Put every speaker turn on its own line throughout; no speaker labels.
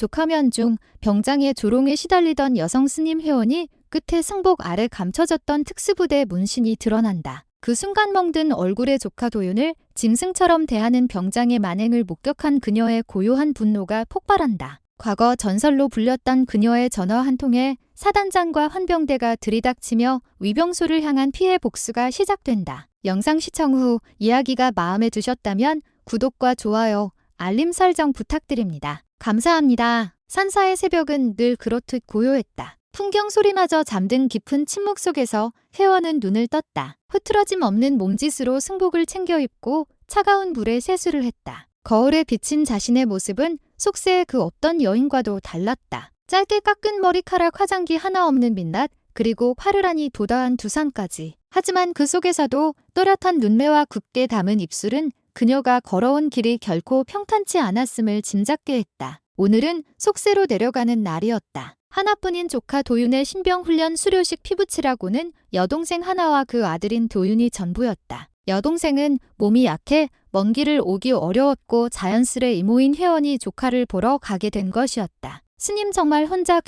족하면 중 병장의 조롱에 시달리던 여성 스님 회원이 끝에 승복 아래 감춰졌던 특수부대 문신이 드러난다. 그 순간 멍든 얼굴의 조카 도윤을 짐승처럼 대하는 병장의 만행을 목격한 그녀의 고요한 분노가 폭발한다. 과거 전설로 불렸던 그녀의 전화 한 통에 사단장과 헌병대가 들이닥치며 위병소를 향한 피해 복수가 시작된다. 영상 시청 후 이야기가 마음에 드셨다면 구독과 좋아요, 알림 설정 부탁드립니다. 감사합니다. 산사의 새벽은 늘 그렇듯 고요했다. 풍경 소리마저 잠든 깊은 침묵 속에서 회원은 눈을 떴다. 흐트러짐 없는 몸짓으로 승복을 챙겨 입고 차가운 물에 세수를 했다. 거울에 비친 자신의 모습은 속세의 그 어떤 여인과도 달랐다. 짧게 깎은 머리카락, 화장기 하나 없는 민낯, 그리고 파르라니 도다한 두상까지. 하지만 그 속에서도 또렷한 눈매와 굳게 담은 입술은 그녀가 걸어온 길이 결코 평탄치 않았음을 짐작게 했다. 오늘은 속세로 내려가는 날이었다. 하나뿐인 조카 도윤의 신병훈련 수료식 피부치라고는 여동생 하나와 그 아들인 도윤이 전부였다. 여동생은 몸이 약해 먼 길을 오기 어려웠고 자연스레 이모인 회원이 조카를 보러 가게 된 것이었다. 스님 정말 혼자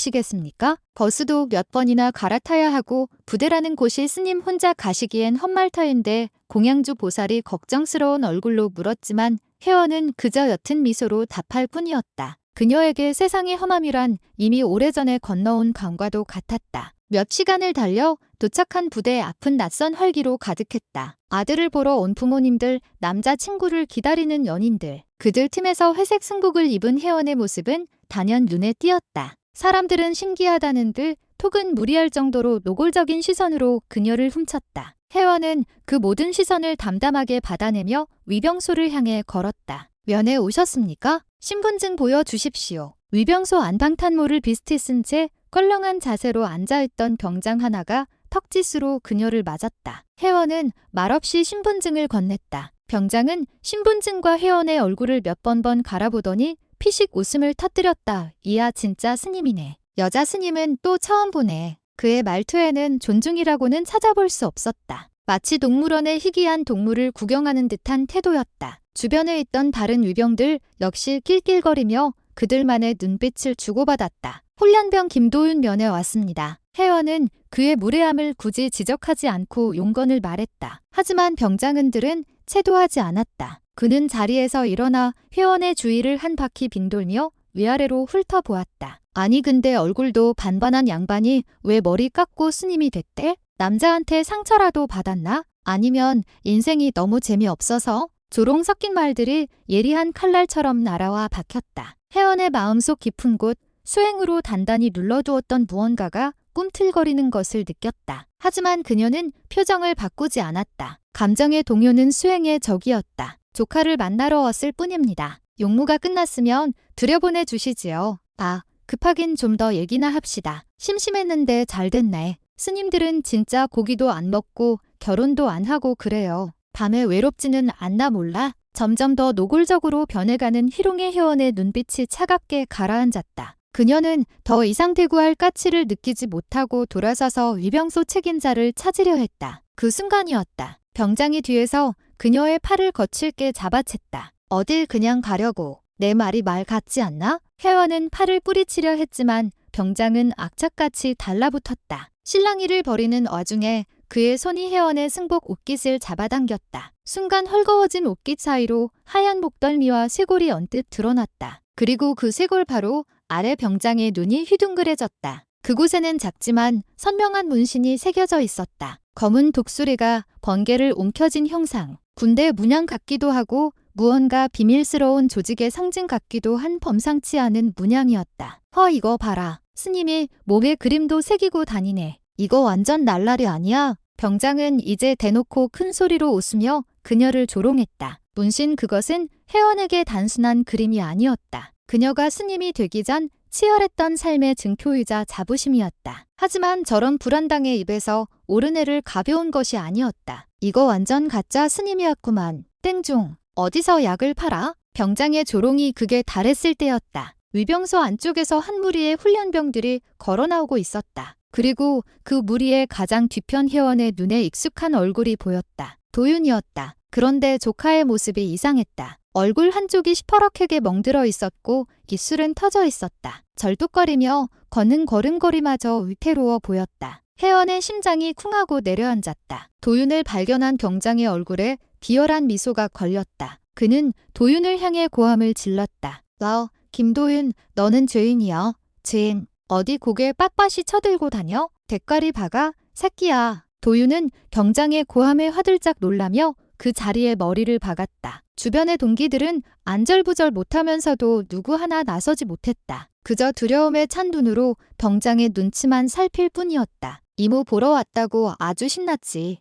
괜찮으시겠습니까? 버스도 몇 번이나 갈아타야 하고 부대라는 곳이 스님 혼자 가시기엔 헛말터인데 공양주 보살이 걱정스러운 얼굴로 물었지만 회원은 그저 옅은 미소로 답할 뿐이었다. 그녀에게 세상의 험함이란 이미 오래전에 건너온 강과도 같았다. 몇 시간을 달려 도착한 부대 앞은 낯선 활기로 가득했다. 아들을 보러 온 부모님들, 남자친구를 기다리는 연인들. 그들 틈에서 회색 승복을 입은 회원의 모습은 단연 눈에 띄었다. 사람들은 신기하다는 듯 톡은 무리할 정도로 노골적인 시선으로 그녀를 훔쳤다. 회원은 그 모든 시선을 담담하게 받아내며 위병소를 향해 걸었다. 면회 오셨습니까? 신분증 보여주십시오. 위병소 안방탄모를 비스트 쓴 채 껄렁한 자세로 앉아있던 병장 하나가 턱짓으로 그녀를 맞았다. 회원은 말없이 신분증을 건넸다. 병장은 신분증과 회원의 얼굴을 몇 번 갈아보더니 피식 웃음을 터뜨렸다. 이야 진짜 스님이네. 여자 스님은 또 처음 보네. 그의 말투에는 존중이라고는 찾아볼 수 없었다. 마치 동물원의 희귀한 동물을 구경하는 듯한 태도였다. 주변에 있던 다른 위병들 역시 낄낄거리며 그들만의 눈빛을 주고받았다. 훈련병 김도윤 면회 왔습니다. 회원은 그의 무례함을 굳이 지적하지 않고 용건을 말했다. 하지만 병장은들은 채도하지 않았다. 그는 자리에서 일어나 회원의 주위를 한 바퀴 빙돌며 위아래로 훑어보았다. 아니 근데 얼굴도 반반한 양반이 왜 머리 깎고 스님이 됐대? 남자한테 상처라도 받았나? 아니면 인생이 너무 재미없어서? 조롱 섞인 말들이 예리한 칼날처럼 날아와 박혔다. 회원의 마음속 깊은 곳, 수행으로 단단히 눌러두었던 무언가가 꿈틀거리는 것을 느꼈다. 하지만 그녀는 표정을 바꾸지 않았다. 감정의 동요는 수행의 적이었다. 조카를 만나러 왔을 뿐입니다. 용무가 끝났으면 들여보내 주시지요. 아, 급하긴 좀 더 얘기나 합시다. 심심했는데 잘 됐네. 스님들은 진짜 고기도 안 먹고 결혼도 안 하고 그래요. 밤에 외롭지는 않나 몰라? 점점 더 노골적으로 변해가는 희롱의 회원의 눈빛이 차갑게 가라앉았다. 그녀는 더 이상 대구할 까치를 느끼지 못하고 돌아서서 위병소 책임자를 찾으려 했다. 그 순간이었다. 병장이 뒤에서 그녀의 팔을 거칠게 잡아챘다. 어딜 그냥 가려고. 내 말이 말 같지 않나? 회원은 팔을 뿌리치려 했지만 병장은 악착같이 달라붙었다. 실랑이를 벌이는 와중에 그의 손이 회원의 승복 옷깃을 잡아당겼다. 순간 헐거워진 옷깃 사이로 하얀 목덜미와 쇄골이 언뜻 드러났다. 그리고 그 쇄골바로 아래 병장의 눈이 휘둥그레졌다. 그곳에는 작지만 선명한 문신이 새겨져 있었다. 검은 독수리가 번개를 움켜쥔 형상. 군대 문양 같기도 하고 무언가 비밀스러운 조직의 상징 같기도 한 범상치 않은 문양이었다. 이거 봐라. 스님이 몸에 그림도 새기고 다니네. 이거 완전 날라리 아니야? 병장은 이제 대놓고 큰 소리로 웃으며 그녀를 조롱했다. 문신 그것은 회원에게 단순한 그림이 아니었다. 그녀가 스님이 되기 전 치열했던 삶의 증표이자 자부심이었다. 하지만 저런 불안당의 입에서 오르내릴 가벼운 것이 아니었다. 이거 완전 가짜 스님이었구만. 땡중. 어디서 약을 팔아? 병장의 조롱이 극에 달했을 때였다. 위병소 안쪽에서 한 무리의 훈련병들이 걸어나오고 있었다. 그리고 그 무리의 가장 뒤편 회원의 눈에 익숙한 얼굴이 보였다. 도윤이었다. 그런데 조카의 모습이 이상했다. 얼굴 한쪽이 시퍼렇게 멍들어 있었고 입술은 터져 있었다. 절뚝거리며 걷는 걸음걸이마저 위태로워 보였다. 혜원의 심장이 쿵하고 내려앉았다. 도윤을 발견한 병장의 얼굴에 비열한 미소가 걸렸다. 그는 도윤을 향해 고함을 질렀다. 너, 김도윤, 너는 죄인이야. 죄인. 어디 고개 빳빳이 쳐들고 다녀? 대가리 박아? 새끼야. 도윤은 병장의 고함에 화들짝 놀라며 그 자리에 머리를 박았다. 주변의 동기들은 안절부절 못하면서도 누구 하나 나서지 못했다. 그저 두려움에 찬 눈으로 병장의 눈치만 살필 뿐이었다. 이모 보러 왔다고 아주 신났지.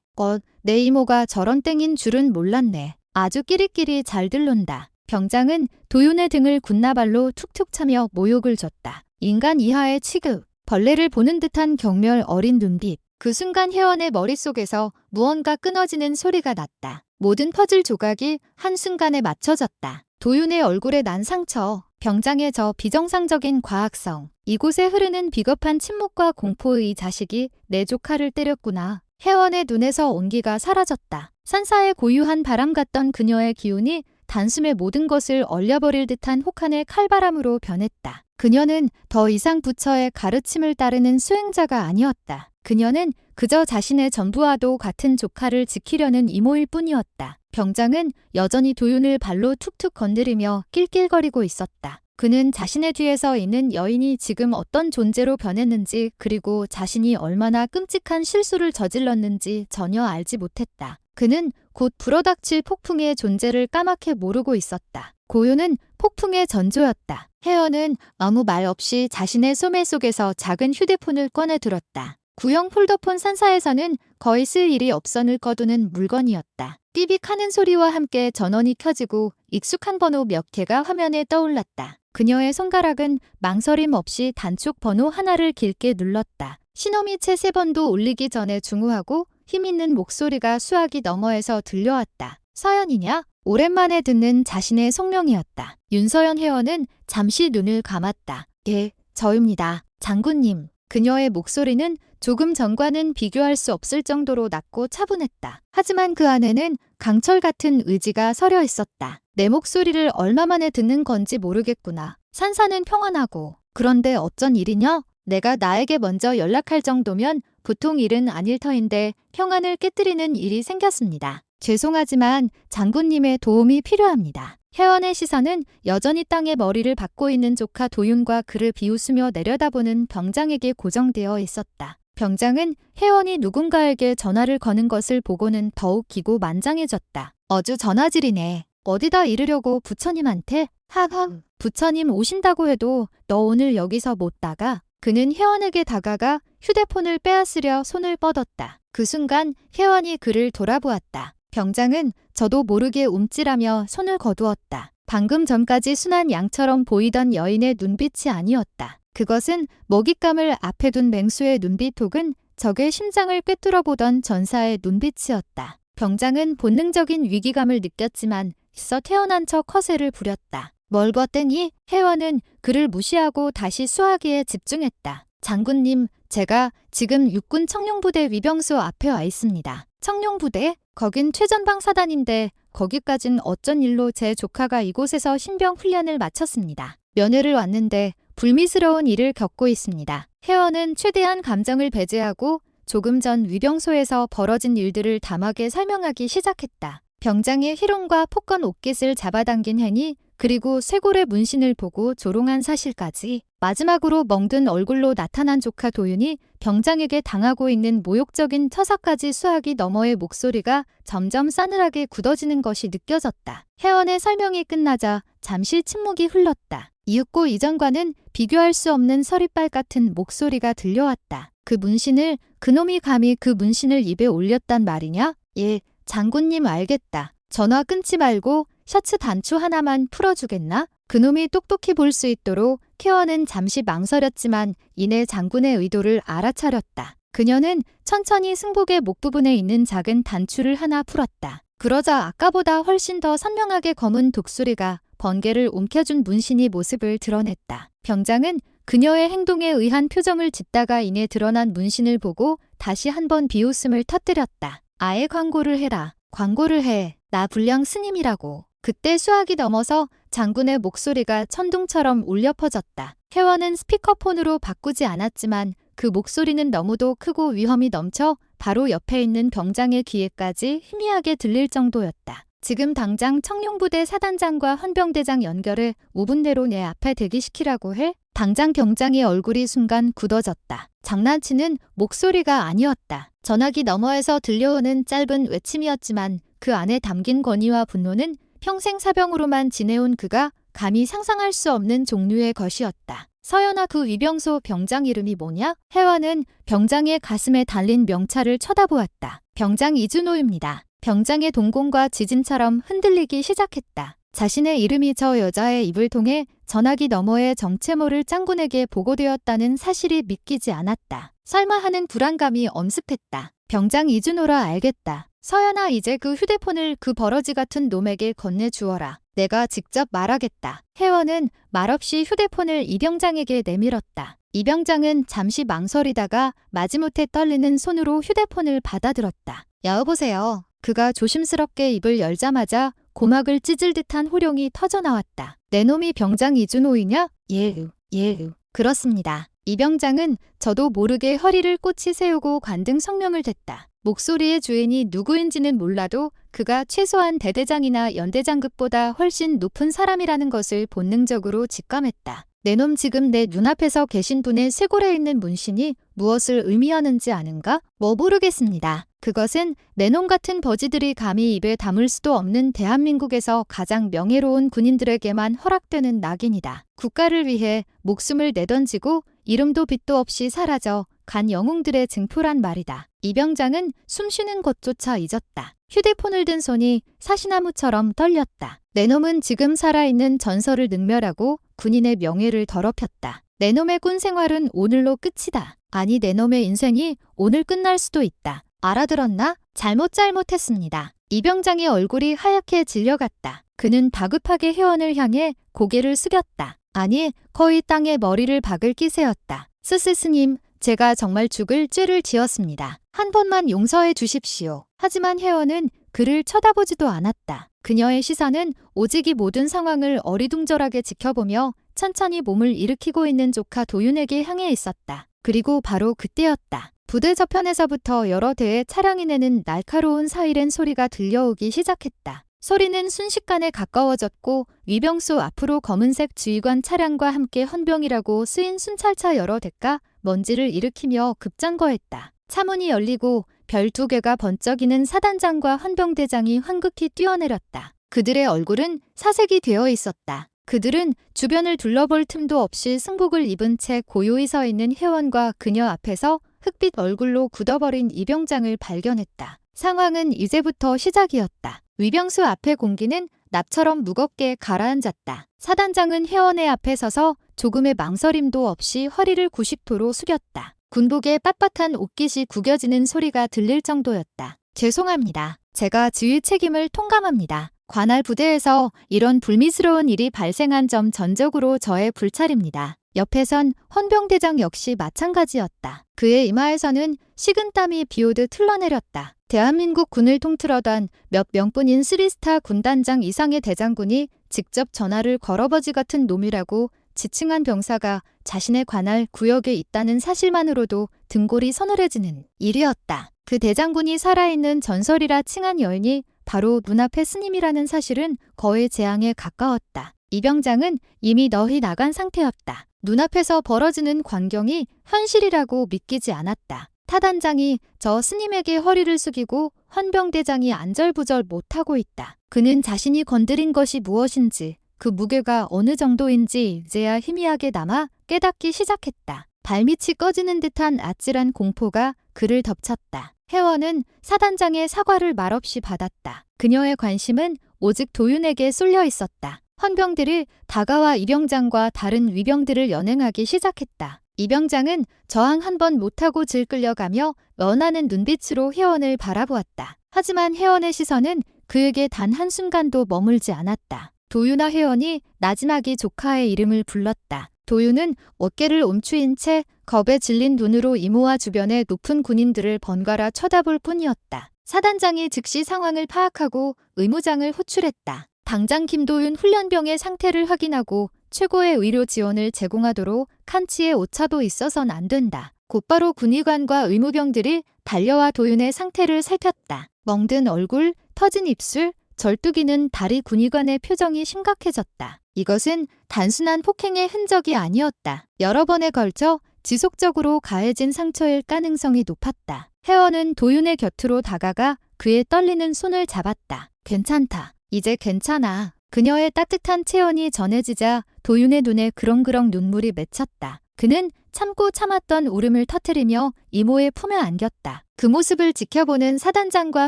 내 이모가 저런 땡인 줄은 몰랐네. 아주 끼리끼리 잘 들론다. 병장은 도윤의 등을 군나발로 툭툭 차며 모욕을 줬다. 인간 이하의 취급, 벌레를 보는 듯한 경멸 어린 눈빛. 그 순간 혜원의 머릿속에서 무언가 끊어지는 소리가 났다. 모든 퍼즐 조각이 한순간에 맞춰졌다. 도윤의 얼굴에 난 상처, 병장의 저 비정상적인 과학성, 이곳에 흐르는 비겁한 침묵과 공포의 자식이 내 조카를 때렸구나. 혜원의 눈에서 온기가 사라졌다. 산사에 고유한 바람 같던 그녀의 기운이 단숨에 모든 것을 얼려버릴 듯한 혹한의 칼바람으로 변했다. 그녀는 더 이상 부처의 가르침을 따르는 수행자가 아니었다. 그녀는 그저 자신의 전부와도 같은 조카를 지키려는 이모일 뿐이었다. 병장은 여전히 도윤을 발로 툭툭 건드리며 낄낄거리고 있었다. 그는 자신의 뒤에서 있는 여인이 지금 어떤 존재로 변했는지 그리고 자신이 얼마나 끔찍한 실수를 저질렀는지 전혀 알지 못했다. 그는 곧 불어닥칠 폭풍의 존재를 까맣게 모르고 있었다. 고요는 폭풍의 전조였다. 혜연은 아무 말 없이 자신의 소매 속에서 작은 휴대폰을 꺼내 들었다. 구형 폴더폰 산사에서는 거의 쓸 일이 없선을 거두는 물건이었다. 삐빅 하는 소리와 함께 전원이 켜지고 익숙한 번호 몇 개가 화면에 떠올랐다. 그녀의 손가락은 망설임 없이 단축 번호 하나를 길게 눌렀다. 신호미 채 3번도 울리기 전에 중후하고 힘있는 목소리가 수화기 너머에서 들려왔다. 서연이냐? 오랜만에 듣는 자신의 속명이었다. 윤서연 회원은 잠시 눈을 감았다. 예, 저입니다. 장군님. 그녀의 목소리는 조금 전과는 비교할 수 없을 정도로 낮고 차분했다. 하지만 그 안에는 강철 같은 의지가 서려 있었다. 내 목소리를 얼마 만에 듣는 건지 모르겠구나. 산사는 평안하고. 그런데 어쩐 일이냐? 내가 나에게 먼저 연락할 정도면 보통 일은 아닐 터인데 평안을 깨뜨리는 일이 생겼습니다. 죄송하지만 장군님의 도움이 필요합니다. 혜원의 시선은 여전히 땅에 머리를 박고 있는 조카 도윤과 그를 비웃으며 내려다보는 병장에게 고정되어 있었다. 병장은 혜원이 누군가에게 전화를 거는 것을 보고는 더욱 기고만장해졌다. 어주 전화질이네. 어디다 이르려고 부처님한테? 하하, 부처님 오신다고 해도 너 오늘 여기서 못 나가. 그는 혜원에게 다가가 휴대폰을 빼앗으려 손을 뻗었다. 그 순간 혜원이 그를 돌아보았다. 병장은 저도 모르게 움찔하며 손을 거두었다. 방금 전까지 순한 양처럼 보이던 여인의 눈빛이 아니었다. 그것은 먹잇감을 앞에 둔 맹수의 눈빛 혹은 적의 심장을 꿰뚫어 보던 전사의 눈빛이었다. 병장은 본능적인 위기감을 느꼈지만 있어 태어난 척 허세를 부렸다. 뭘 봤더니 혜원은 그를 무시하고 다시 수화기에 집중했다. 장군님, 제가 지금 육군 청룡부대 위병소 앞에 와 있습니다. 청룡부대? 거긴 최전방 사단인데 거기까진 어쩐 일로 제 조카가 이곳에서 신병 훈련을 마쳤습니다. 면회를 왔는데 불미스러운 일을 겪고 있습니다. 혜원은 최대한 감정을 배제하고 조금 전 위병소에서 벌어진 일들을 담하게 설명하기 시작했다. 병장의 희롱과 폭건 옷깃을 잡아당긴 행위, 그리고 쇄골의 문신을 보고 조롱한 사실까지 마지막으로 멍든 얼굴로 나타난 조카 도윤이 병장에게 당하고 있는 모욕적인 처사까지 수하기 너머의 목소리가 점점 싸늘하게 굳어지는 것이 느껴졌다. 혜원의 설명이 끝나자 잠시 침묵이 흘렀다. 이윽고 이전과는 비교할 수 없는 서리빨 같은 목소리가 들려왔다. 그 문신을, 그놈이 감히 그 문신을 입에 올렸단 말이냐? 예, 장군님 알겠다. 전화 끊지 말고 셔츠 단추 하나만 풀어주겠나? 그놈이 똑똑히 볼 수 있도록 혜원은 잠시 망설였지만 이내 장군의 의도를 알아차렸다. 그녀는 천천히 승복의 목 부분에 있는 작은 단추를 하나 풀었다. 그러자 아까보다 훨씬 더 선명하게 검은 독수리가 번개를 움켜준 문신이 모습을 드러냈다. 병장은 그녀의 행동에 의한 표정을 짓다가 이내 드러난 문신을 보고 다시 한번 비웃음을 터뜨렸다. 아예 광고를 해라. 광고를 해. 나 불량 스님이라고. 그때 수학이 넘어서 장군의 목소리가 천둥처럼 울려 퍼졌다. 혜원은 스피커폰으로 바꾸지 않았지만 그 목소리는 너무도 크고 위험이 넘쳐 바로 옆에 있는 병장의 귀에까지 희미하게 들릴 정도였다. 지금 당장 청룡부대 사단장과 헌병대장 연결해 5분 내로 내 앞에 대기시키라고 해? 당장 병장의 얼굴이 순간 굳어졌다. 장난치는 목소리가 아니었다. 전화기 너머에서 들려오는 짧은 외침이었지만 그 안에 담긴 권위와 분노는 평생 사병으로만 지내온 그가 감히 상상할 수 없는 종류의 것이었다. 서연아, 그 위병소 병장 이름이 뭐냐? 혜원은 병장의 가슴에 달린 명찰을 쳐다보았다. 병장 이준호입니다. 병장의 동공과 지진처럼 흔들리기 시작했다. 자신의 이름이 저 여자의 입을 통해 전화기 너머의 정체모를 장군에게 보고되었다는 사실이 믿기지 않았다. 설마 하는 불안감이 엄습했다. 병장 이준호라 알겠다. 서연아, 이제 그 휴대폰을 그 버러지 같은 놈에게 건네주어라. 내가 직접 말하겠다. 혜원은 말없이 휴대폰을 이병장에게 내밀었다. 이병장은 잠시 망설이다가 마지못해 떨리는 손으로 휴대폰을 받아들었다. 여보세요. 그가 조심스럽게 입을 열자마자 고막을 찢을 듯한 호령이 터져나왔다. 내 놈이 병장 이준호이냐? 예. 그렇습니다. 이병장은 저도 모르게 허리를 꼿이 세우고 관등 성명을 댔다. 목소리의 주인이 누구인지는 몰라도 그가 최소한 대대장이나 연대장급보다 훨씬 높은 사람이라는 것을 본능적으로 직감했다. 내 놈, 지금 내 눈앞에서 계신 분의 쇄골에 있는 문신이 무엇을 의미하는지 아는가? 모르겠습니다. 그것은 내 놈 같은 버지들이 감히 입에 담을 수도 없는 대한민국에서 가장 명예로운 군인들에게만 허락되는 낙인이다. 국가를 위해 목숨을 내던지고 이름도 빛도 없이 사라져 간 영웅들의 증표란 말이다. 이병장은 숨쉬는 것조차 잊었다. 휴대폰을 든 손이 사시나무처럼 떨렸다. 내 놈은 지금 살아있는 전설을 능멸하고 군인의 명예를 더럽혔다. 내 놈의 군 생활은 오늘로 끝이다. 아니, 내 놈의 인생이 오늘 끝날 수도 있다. 알아들었나? 잘못했습니다. 이병장의 얼굴이 하얗게 질려갔다. 그는 다급하게 혜원을 향해 고개를 숙였다. 아니, 거의 땅에 머리를 박을 기세였다. 스님, 제가 정말 죽을 죄를 지었습니다. 한 번만 용서해 주십시오. 하지만 혜원은 그를 쳐다보지도 않았다. 그녀의 시선은 오직 이 모든 상황을 어리둥절하게 지켜보며 천천히 몸을 일으키고 있는 조카 도윤에게 향해 있었다. 그리고 바로 그때였다. 부대 저편에서부터 여러 대의 차량이 내는 날카로운 사이렌 소리가 들려오기 시작했다. 소리는 순식간에 가까워졌고 위병소 앞으로 검은색 지휘관 차량과 함께 헌병이라고 쓰인 순찰차 여러 대가 먼지를 일으키며 급장거했다. 차문이 열리고 별 2개가 번쩍이는 사단장과 헌병대장이 황급히 뛰어내렸다. 그들의 얼굴은 사색이 되어 있었다. 그들은 주변을 둘러볼 틈도 없이 승복을 입은 채 고요히 서 있는 혜원과 그녀 앞에서 흑빛 얼굴로 굳어버린 이병장을 발견했다. 상황은 이제부터 시작이었다. 위병소 앞의 공기는 납처럼 무겁게 가라앉았다. 사단장은 혜원의 앞에 서서 조금의 망설임도 없이 허리를 90도로 숙였다. 군복의 빳빳한 옷깃이 구겨지는 소리가 들릴 정도였다. 죄송합니다. 제가 지휘 책임을 통감합니다. 관할 부대에서 이런 불미스러운 일이 발생한 점 전적으로 저의 불찰입니다. 옆에선 헌병대장 역시 마찬가지였다. 그의 이마에서는 식은땀이 비오듯 흘러내렸다. 대한민국 군을 통틀어던 몇 명뿐인 3스타 군단장 이상의 대장군이 직접 전화를 걸어버지 같은 놈이라고 지칭한 병사가 자신의 관할 구역에 있다는 사실만으로도 등골이 서늘해지는 일이었다. 그 대장군이 살아있는 전설이라 칭한 여인이 바로 눈앞의 스님이라는 사실은 거의 재앙에 가까웠다. 이병장은 이미 너희 나간 상태였다. 눈앞에서 벌어지는 광경이 현실이라고 믿기지 않았다. 타단장이 저 스님에게 허리를 숙이고 헌병대장이 안절부절 못하고 있다. 그는 자신이 건드린 것이 무엇인지 그 무게가 어느 정도인지 이제야 희미하게 남아 깨닫기 시작했다. 발밑이 꺼지는 듯한 아찔한 공포가 그를 덮쳤다. 혜원은 사단장의 사과를 말없이 받았다. 그녀의 관심은 오직 도윤에게 쏠려 있었다. 헌병들이 다가와 이병장과 다른 위병들을 연행하기 시작했다. 이병장은 저항 한 번 못하고 질끌려가며 원하는 눈빛으로 혜원을 바라보았다. 하지만 혜원의 시선은 그에게 단 한순간도 머물지 않았다. 도윤아, 혜원이 나지막이 조카의 이름을 불렀다. 도윤은 어깨를 옴추인 채 겁에 질린 눈으로 이모와 주변의 높은 군인들을 번갈아 쳐다볼 뿐이었다. 사단장이 즉시 상황을 파악하고 의무장을 호출했다. 당장 김도윤 훈련병의 상태를 확인하고 최고의 의료 지원을 제공하도록 칸치에 오차도 있어선 안 된다. 곧바로 군의관과 의무병들이 달려와 도윤의 상태를 살폈다. 멍든 얼굴, 터진 입술, 절뚝이는 다리 군의관의 표정이 심각해졌다. 이것은 단순한 폭행의 흔적이 아니었다. 여러 번에 걸쳐 지속적으로 가해진 상처일 가능성이 높았다. 혜원은 도윤의 곁으로 다가가 그의 떨리는 손을 잡았다. 괜찮다. 이제 괜찮아. 그녀의 따뜻한 체온이 전해지자 도윤의 눈에 그렁그렁 눈물이 맺혔다. 그는 참고 참았던 울음을 터뜨리며 이모의 품에 안겼다. 그 모습을 지켜보는 사단장과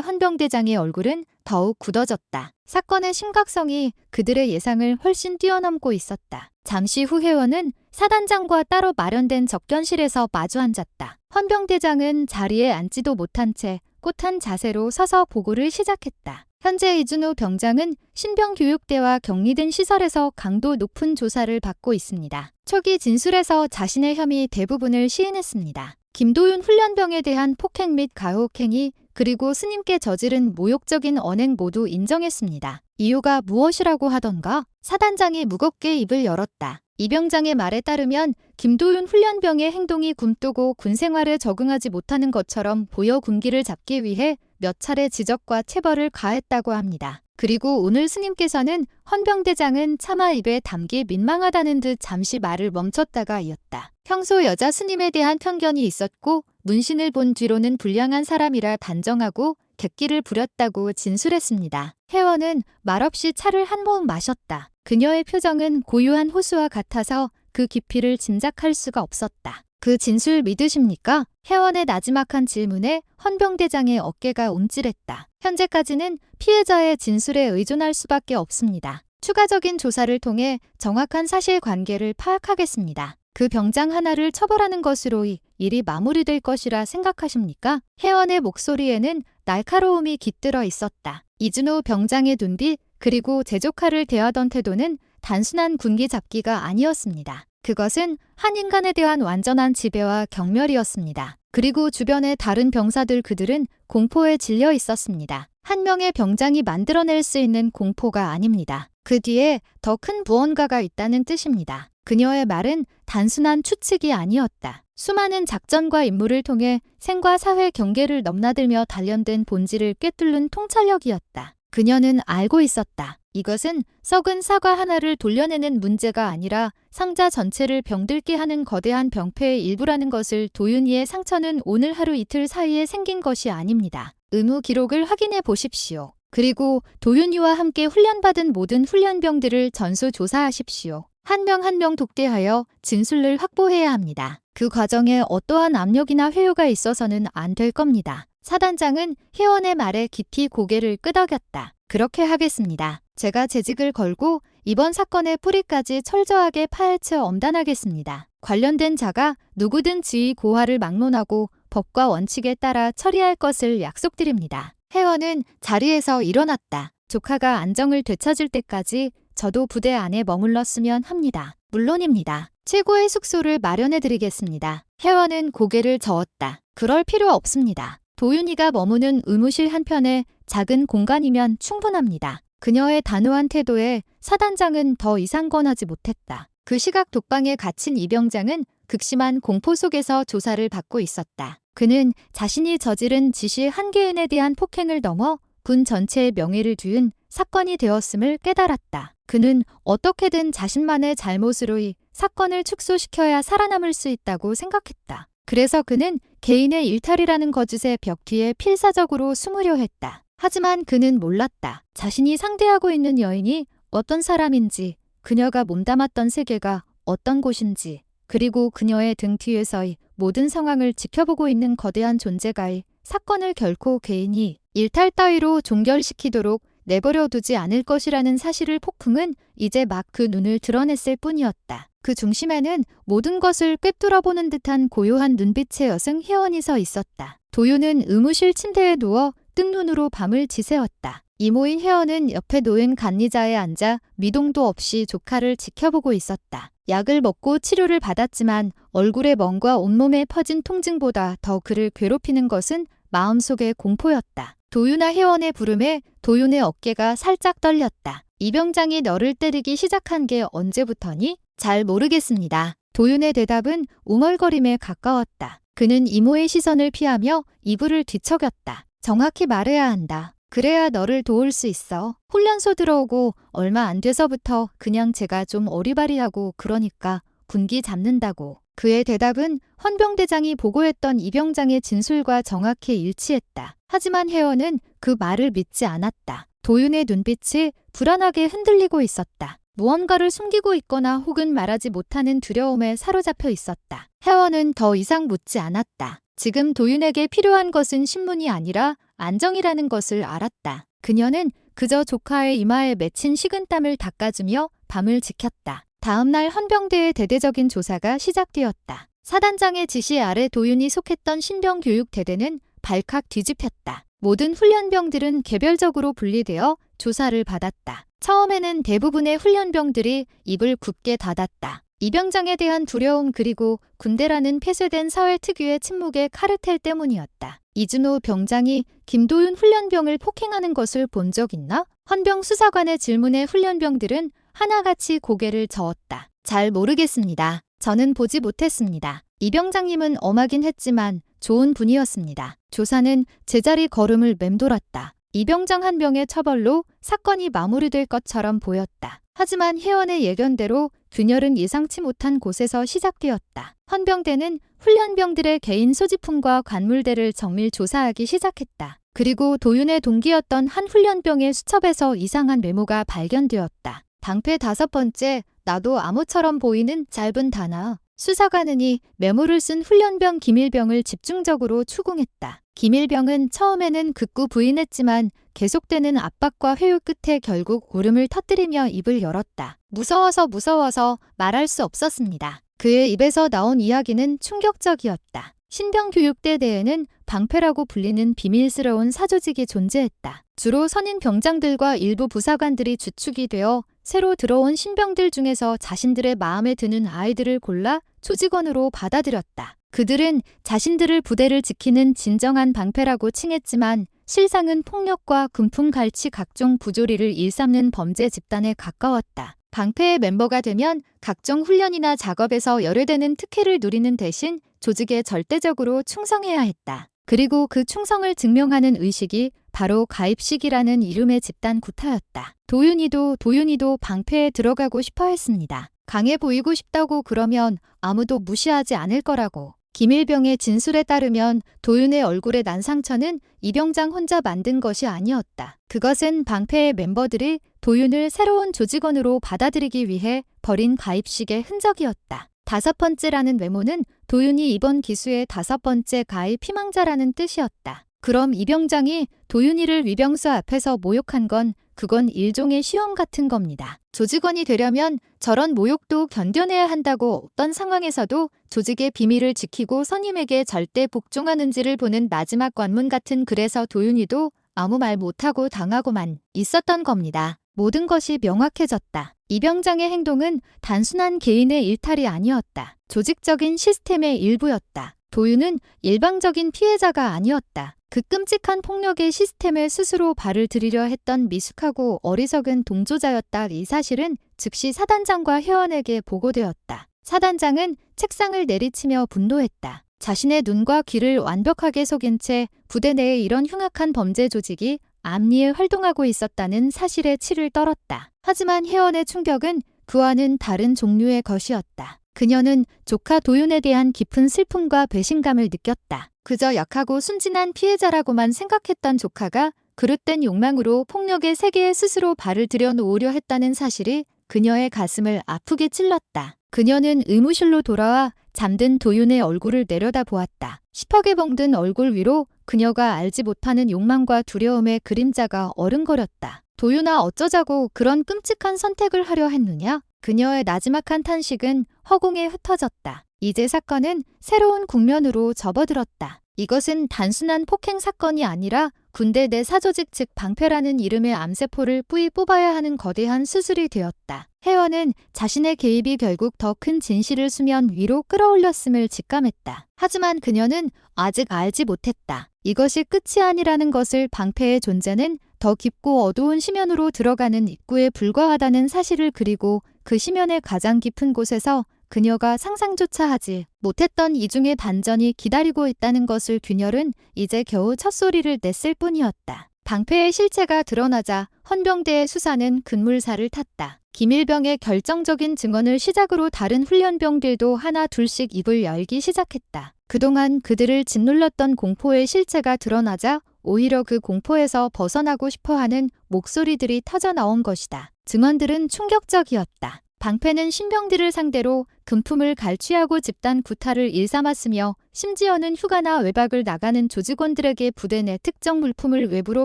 헌병대장의 얼굴은 더욱 굳어졌다. 사건의 심각성이 그들의 예상을 훨씬 뛰어넘고 있었다. 잠시 후 혜원은 사단장과 따로 마련된 접견실에서 마주 앉았다. 헌병대장은 자리에 앉지도 못한 채 꼿한 자세로 서서 보고를 시작했다. 현재 이준호 병장은 신병교육대와 격리된 시설에서 강도 높은 조사를 받고 있습니다. 초기 진술에서 자신의 혐의 대부분을 시인했습니다. 김도윤 훈련병에 대한 폭행 및 가혹행위 그리고 스님께 저지른 모욕적인 언행 모두 인정했습니다. 이유가 무엇이라고 하던가? 사단장이 무겁게 입을 열었다. 이 병장의 말에 따르면 김도윤 훈련병의 행동이 굼뜨고 군생활에 적응하지 못하는 것처럼 보여 군기를 잡기 위해 몇 차례 지적과 체벌을 가했다고 합니다. 그리고 오늘 스님께서는 헌병대장은 차마 입에 담기 민망하다는 듯 잠시 말을 멈췄다가 이었다. 평소 여자 스님에 대한 편견이 있었고 문신을 본 뒤로는 불량한 사람이라 단정하고 객기를 부렸다고 진술했습니다. 혜원은 말없이 차를 한 모금 마셨다. 그녀의 표정은 고요한 호수와 같아서 그 깊이를 짐작할 수가 없었다. 그 진술 믿으십니까? 혜원의 나지막한 질문에 헌병대장의 어깨가 움찔했다. 현재까지는 피해자의 진술에 의존할 수밖에 없습니다. 추가적인 조사를 통해 정확한 사실관계를 파악하겠습니다. 그 병장 하나를 처벌하는 것으로 이 일이 마무리될 것이라 생각하십니까? 혜원의 목소리에는 날카로움이 깃들어 있었다. 이준호 병장의 눈빛 그리고 제조카를 대하던 태도는 단순한 군기 잡기가 아니었습니다. 그것은 한 인간에 대한 완전한 지배와 경멸이었습니다. 그리고 주변의 다른 병사들 그들은 공포에 질려 있었습니다. 한 명의 병장이 만들어낼 수 있는 공포가 아닙니다. 그 뒤에 더 큰 무언가가 있다는 뜻입니다. 그녀의 말은 단순한 추측이 아니었다. 수많은 작전과 임무를 통해 생과 사회 경계를 넘나들며 단련된 본질을 꿰뚫는 통찰력이었다. 그녀는 알고 있었다. 이것은 썩은 사과 하나를 돌려내는 문제가 아니라 상자 전체를 병들게 하는 거대한 병폐의 일부라는 것을 도윤이의 상처는 오늘 하루 이틀 사이에 생긴 것이 아닙니다. 의무 기록을 확인해 보십시오. 그리고 도윤이와 함께 훈련받은 모든 훈련병들을 전수조사하십시오. 한 명 한 명 독대하여 진술을 확보해야 합니다. 그 과정에 어떠한 압력이나 회유가 있어서는 안 될 겁니다. 사단장은 혜원의 말에 깊이 고개를 끄덕였다. 그렇게 하겠습니다. 제가 재직을 걸고 이번 사건의 뿌리까지 철저하게 파헤쳐 엄단하겠습니다. 관련된 자가 누구든 지위 고하를 막론하고 법과 원칙에 따라 처리할 것을 약속드립니다. 혜원은 자리에서 일어났다. 조카가 안정을 되찾을 때까지 저도 부대 안에 머물렀으면 합니다. 물론입니다. 최고의 숙소를 마련해드리겠습니다. 혜원은 고개를 저었다. 그럴 필요 없습니다. 도윤이가 머무는 의무실 한편에 작은 공간이면 충분합니다. 그녀의 단호한 태도에 사단장은 더 이상 권하지 못했다. 그 시각 독방에 갇힌 이 병장은 극심한 공포 속에서 조사를 받고 있었다. 그는 자신이 저지른 지시 한계인에 대한 폭행을 넘어 군 전체의 명예를 뒤흔 사건이 되었음을 깨달았다. 그는 어떻게든 자신만의 잘못으로 이 사건을 축소시켜야 살아남을 수 있다고 생각했다. 그래서 그는 개인의 일탈이라는 거짓의 벽 뒤에 필사적으로 숨으려 했다. 하지만 그는 몰랐다. 자신이 상대하고 있는 여인이 어떤 사람인지, 그녀가 몸담았던 세계가 어떤 곳인지, 그리고 그녀의 등 뒤에서의 모든 상황을 지켜보고 있는 거대한 존재가 이 사건을 결코 개인이 일탈 따위로 종결시키도록 내버려 두지 않을 것이라는 사실을 폭풍은 이제 막 그 눈을 드러냈을 뿐이었다. 그 중심에는 모든 것을 꿰뚫어보는 듯한 고요한 눈빛의 여성 혜원이 서 있었다. 도윤은 의무실 침대에 누워 뜬눈으로 밤을 지새웠다. 이모인 혜원은 옆에 놓인 간리자에 앉아 미동도 없이 조카를 지켜보고 있었다. 약을 먹고 치료를 받았지만 얼굴의 멍과 온몸에 퍼진 통증보다 더 그를 괴롭히는 것은 마음속의 공포였다. 도윤아 혜원의 부름에 도윤의 어깨가 살짝 떨렸다. 이병장이 너를 때리기 시작한 게 언제부터니? 잘 모르겠습니다. 도윤의 대답은 웅얼거림에 가까웠다. 그는 이모의 시선을 피하며 이불을 뒤척였다. 정확히 말해야 한다. 그래야 너를 도울 수 있어. 훈련소 들어오고 얼마 안 돼서부터 그냥 제가 좀 어리바리하고 그러니까 군기 잡는다고. 그의 대답은 헌병대장이 보고했던 이병장의 진술과 정확히 일치했다. 하지만 혜원은 그 말을 믿지 않았다. 도윤의 눈빛이 불안하게 흔들리고 있었다. 무언가를 숨기고 있거나 혹은 말하지 못하는 두려움에 사로잡혀 있었다. 혜원은 더 이상 묻지 않았다. 지금 도윤에게 필요한 것은 신문이 아니라 안정이라는 것을 알았다. 그녀는 그저 조카의 이마에 맺힌 식은땀을 닦아주며 밤을 지켰다. 다음 날 헌병대의 대대적인 조사가 시작되었다. 사단장의 지시 아래 도윤이 속했던 신병교육대대는 발칵 뒤집혔다. 모든 훈련병들은 개별적으로 분리되어 조사를 받았다. 처음에는 대부분의 훈련병들이 입을 굳게 닫았다. 이병장에 대한 두려움 그리고 군대라는 폐쇄된 사회 특유의 침묵의 카르텔 때문이었다. 이준호 병장이 김도윤 훈련병을 폭행하는 것을 본 적 있나? 헌병 수사관의 질문에 훈련병들은 하나같이 고개를 저었다. 잘 모르겠습니다. 저는 보지 못했습니다. 이병장님은 엄하긴 했지만 좋은 분이었습니다. 조사는 제자리 걸음을 맴돌았다. 이병장 한 명의 처벌로 사건이 마무리될 것처럼 보였다. 하지만 혜원의 예견대로 균열은 예상치 못한 곳에서 시작되었다. 헌병대는 훈련병들의 개인 소지품과 관물대를 정밀 조사하기 시작했다. 그리고 도윤의 동기였던 한 훈련병의 수첩에서 이상한 메모가 발견되었다. 방패 5번째, 나도 암호처럼 보이는 짧은 단어. 수사관은 이 메모를 쓴 훈련병 김일병을 집중적으로 추궁했다. 김일병은 처음에는 극구 부인했지만 계속되는 압박과 회유 끝에 결국 울음을 터뜨리며 입을 열었다. 무서워서 말할 수 없었습니다. 그의 입에서 나온 이야기는 충격적이었다. 신병교육대 내에는 방패라고 불리는 비밀스러운 사조직이 존재했다. 주로 선임 병장들과 일부 부사관들이 주축이 되어 새로 들어온 신병들 중에서 자신들의 마음에 드는 아이들을 골라 조직원으로 받아들였다. 그들은 자신들을 부대를 지키는 진정한 방패라고 칭했지만 실상은 폭력과 금품갈취 각종 부조리를 일삼는 범죄 집단에 가까웠다. 방패의 멤버가 되면 각종 훈련이나 작업에서 열애되는 특혜를 누리는 대신 조직에 절대적으로 충성해야 했다. 그리고 그 충성을 증명하는 의식이 바로 가입식이라는 이름의 집단 구타였다. 도윤이도 방패에 들어가고 싶어 했습니다. 강해 보이고 싶다고 그러면 아무도 무시하지 않을 거라고. 김일병의 진술에 따르면 도윤의 얼굴에 난 상처는 이병장 혼자 만든 것이 아니었다. 그것은 방패의 멤버들이 도윤을 새로운 조직원으로 받아들이기 위해 벌인 가입식의 흔적이었다. 5번째라는 메모는 도윤이 이번 기수의 5번째 가입 희망자라는 뜻이었다. 그럼 이병장이 도윤이를 위병수 앞에서 모욕한 그건 일종의 시험 같은 겁니다. 조직원이 되려면 저런 모욕도 견뎌내야 한다고 어떤 상황에서도 조직의 비밀을 지키고 선임에게 절대 복종하는지를 보는 마지막 관문 같은. 그래서 도윤이도 아무 말 못하고 당하고만 있었던 겁니다. 모든 것이 명확해졌다. 이병장의 행동은 단순한 개인의 일탈이 아니었다. 조직적인 시스템의 일부였다. 도윤은 일방적인 피해자가 아니었다. 그 끔찍한 폭력의 시스템에 스스로 발을 들이려 했던 미숙하고 어리석은 동조자였다. 이 사실은 즉시 사단장과 회원에게 보고되었다. 사단장은 책상을 내리치며 분노했다. 자신의 눈과 귀를 완벽하게 속인 채 부대 내에 이런 흉악한 범죄 조직이 암리에 활동하고 있었다는 사실에 치를 떨었다. 하지만 회원의 충격은 그와는 다른 종류의 것이었다. 그녀는 조카 도윤에 대한 깊은 슬픔과 배신감을 느꼈다. 그저 약하고 순진한 피해자라고만 생각했던 조카가 그릇된 욕망으로 폭력의 세계에 스스로 발을 들여놓으려 했다는 사실이 그녀의 가슴을 아프게 찔렀다. 그녀는 의무실로 돌아와 잠든 도윤의 얼굴을 내려다보았다. 시퍼게 벙든 얼굴 위로 그녀가 알지 못하는 욕망과 두려움의 그림자가 어른거렸다. 도윤아, 어쩌자고 그런 끔찍한 선택을 하려 했느냐? 그녀의 나지막한 탄식은 허공에 흩어졌다. 이제 사건은 새로운 국면으로 접어들었다. 이것은 단순한 폭행 사건이 아니라 군대 내 사조직 즉 방패라는 이름의 암세포를 뿌이 뽑아야 하는 거대한 수술이 되었다. 혜원은 자신의 개입이 결국 더 큰 진실을 수면 위로 끌어올렸음을 직감했다. 하지만 그녀는 아직 알지 못했다. 이것이 끝이 아니라는 것을. 방패의 존재는 더 깊고 어두운 심연으로 들어가는 입구에 불과하다는 사실을, 그리고 그 심연의 가장 깊은 곳에서 그녀가 상상조차 하지 못했던 이중의 반전이 기다리고 있다는 것을 균열은 이제 겨우 첫소리를 냈을 뿐이었다. 방패의 실체가 드러나자 헌병대의 수사는 급물살을 탔다. 김일병의 결정적인 증언을 시작으로 다른 훈련병들도 하나 둘씩 입을 열기 시작했다. 그동안 그들을 짓눌렀던 공포의 실체가 드러나자 오히려 그 공포에서 벗어나고 싶어하는 목소리들이 터져나온 것이다. 증언들은 충격적이었다. 방패는 신병들을 상대로 금품을 갈취하고 집단 구타를 일삼았으며 심지어는 휴가나 외박을 나가는 조직원들에게 부대 내 특정 물품을 외부로